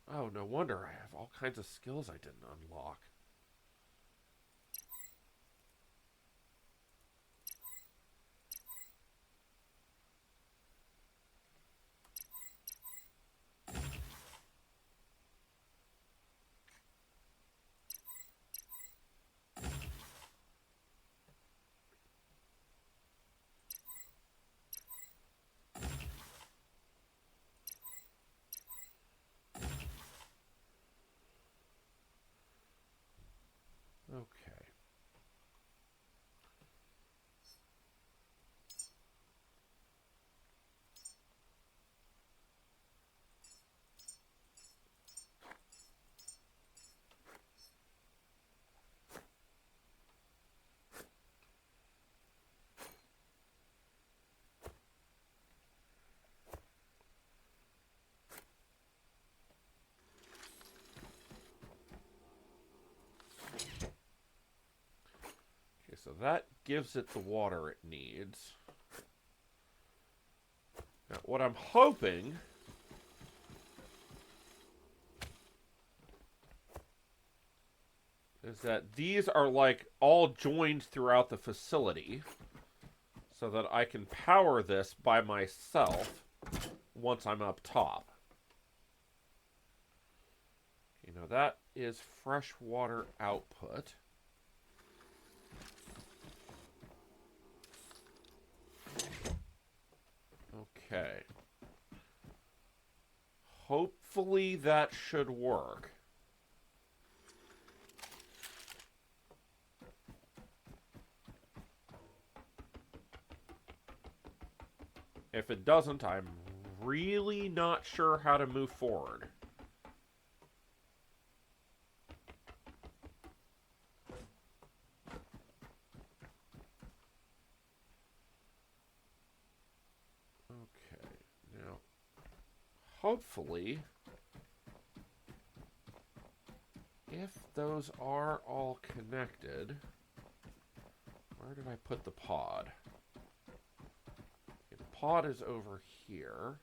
Oh, no wonder I have all kinds of skills I didn't unlock. Okay. so that gives it the water it needs. Now, what I'm hoping is that these are like all joined throughout the facility so that I can power this by myself once I'm up top. You know, that is fresh water output. Okay. Hopefully that should work. If it doesn't, I'm really not sure how to move forward. Okay, now, hopefully, if those are all connected, where did I put the pod? Okay, the pod is over here.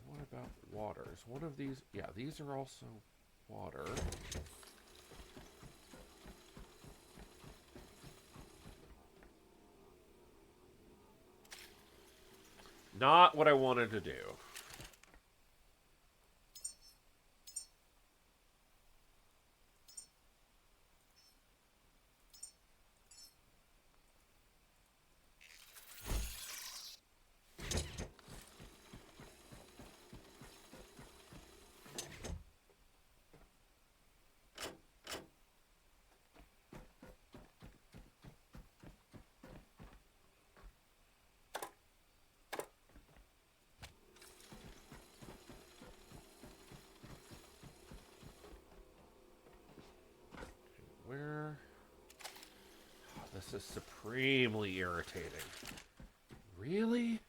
What about waters? One of these, yeah, these are also water. Not what I wanted to do. Where? Oh, this is supremely irritating. Really?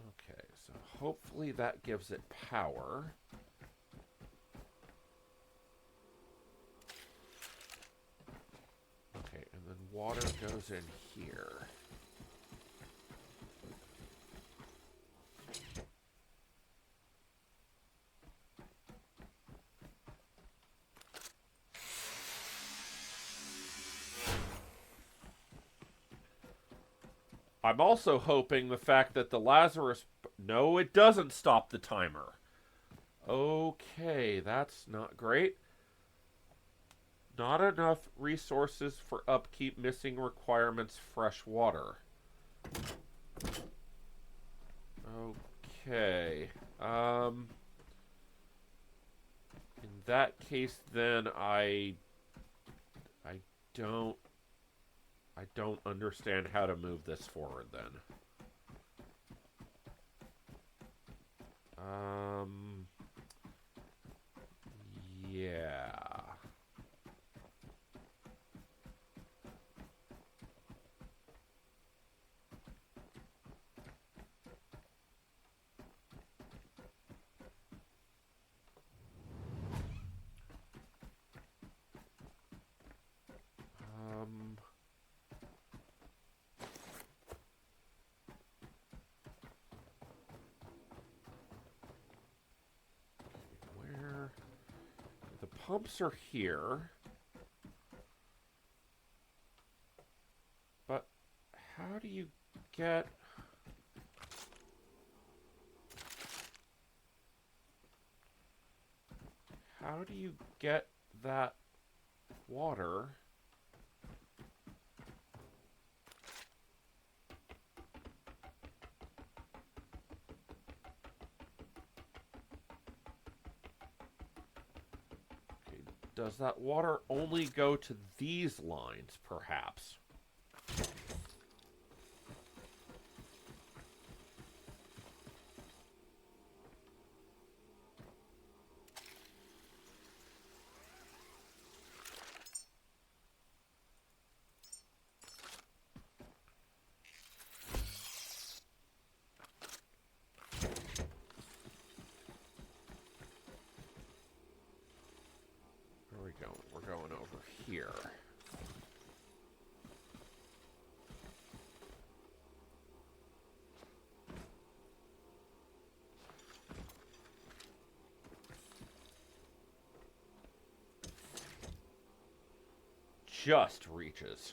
Okay, so hopefully that gives it power. Okay, and then water goes in here. I'm also hoping the fact that the Lazarus... No, it doesn't stop the timer. Okay, that's not great. Not enough resources for upkeep, missing requirements, fresh water. Okay. In that case, then I don't I don't understand how to move this forward then. Yeah. Where? The pumps are here. But how do you get... How do you get that water. Okay, does that water only go to these lines, perhaps? Where are we going? We're going over here. Just reaches.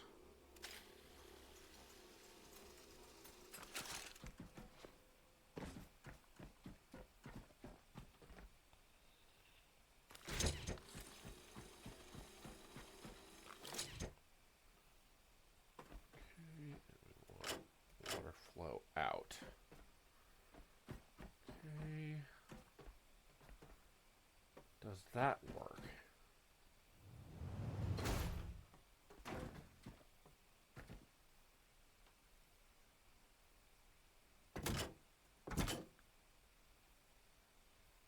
Water flow out. Okay. Does that work?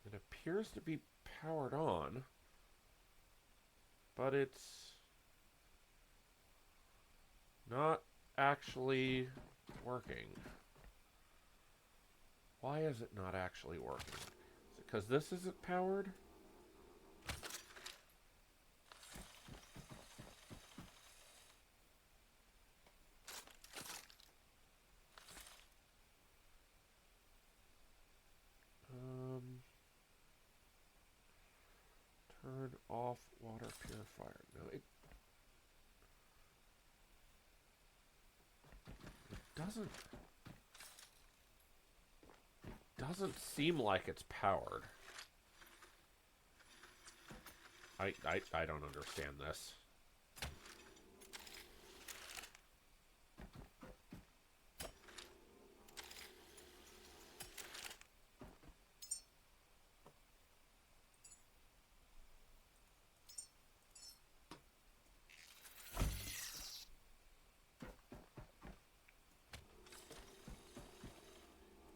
It appears to be powered on, but it's not actually working. Why is it not actually working? Is it because this isn't powered? Turn off water purifier. No, it doesn't seem like it's powered. I don't understand this.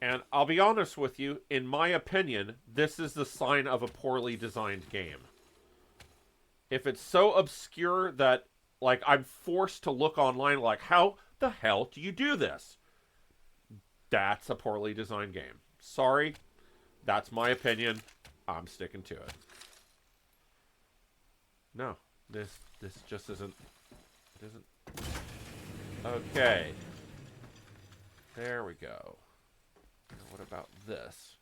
And I'll be honest with you, in my opinion, this is the sign of a poorly designed game. If it's so obscure that, like, I'm forced to look online, like, how the hell do you do this? That's a poorly designed game. Sorry, that's my opinion. I'm sticking to it. No, this just isn't. It isn't. Okay. There we go. Now what about this?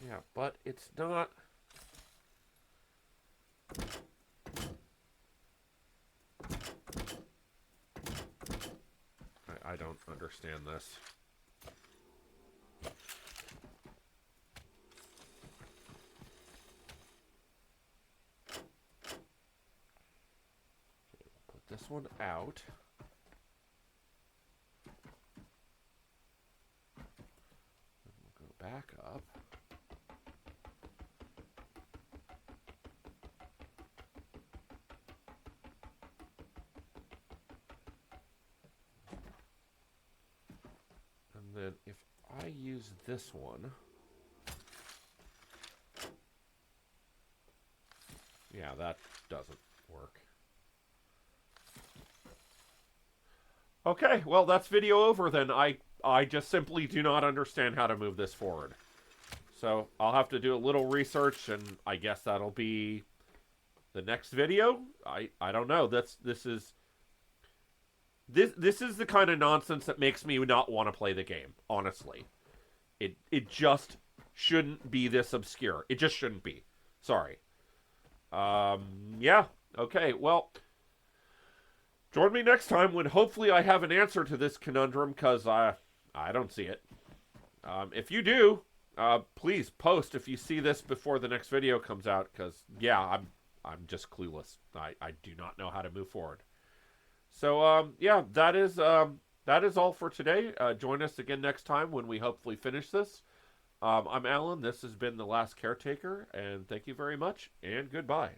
Yeah, but it's not. I don't understand this. Put this one out. Then we'll go back up. And then if I use this one, yeah, that doesn't work. Okay, well, that's video over then. I just simply do not understand how to move this forward. So I'll have to do a little research, and I guess that'll be the next video. I don't know. This is the kind of nonsense that makes me not want to play the game, honestly. It just shouldn't be this obscure. It just shouldn't be. Sorry. Yeah. Okay, well, join me next time when hopefully I have an answer to this conundrum, because I don't see it. If you do, please post if you see this before the next video comes out, because yeah, I'm just clueless. I do not know how to move forward. So yeah, that is all for today. Join us again next time when we hopefully finish this. I'm Alan. This has been The Last Caretaker, and thank you very much, and goodbye.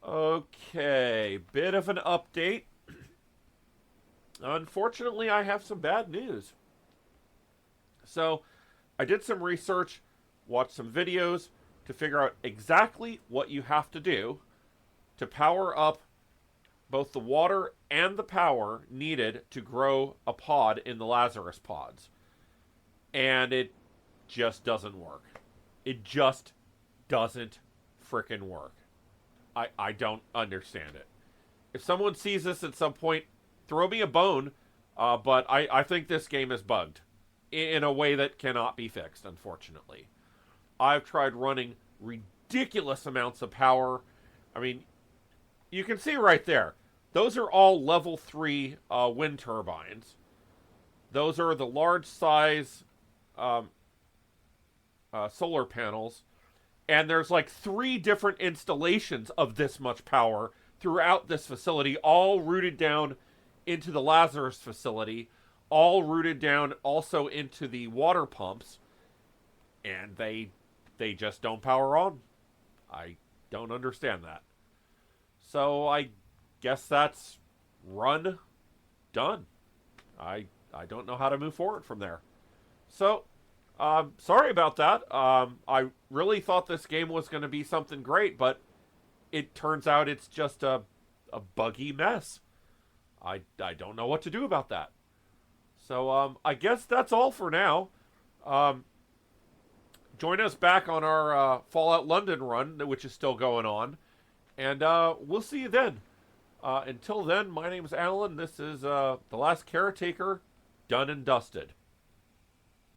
Okay, bit of an update. Unfortunately, I have some bad news. So, I did some research, watched some videos to figure out exactly what you have to do to power up both the water and the power needed to grow a pod in the Lazarus pods. And it just doesn't work. It just doesn't frickin' work. I don't understand it. If someone sees this at some point, throw me a bone, but I think this game is bugged in a way that cannot be fixed, unfortunately. I've tried running ridiculous amounts of power. I mean, you can see right there. Those are all level 3 wind turbines. Those are the large size solar panels. And there's like 3 different installations of this much power throughout this facility, all rooted down into the Lazarus facility, all rooted down also into the water pumps, and they just don't power on. I don't understand that. So I guess that's run done. I don't know how to move forward from there. So sorry about that. I really thought this game was going to be something great, but it turns out it's just a buggy mess. I don't know what to do about that. So I guess that's all for now. Join us back on our Fallout London run, which is still going on. And we'll see you then. Until then, my name is Alan. This is The Last Caretaker, done and dusted.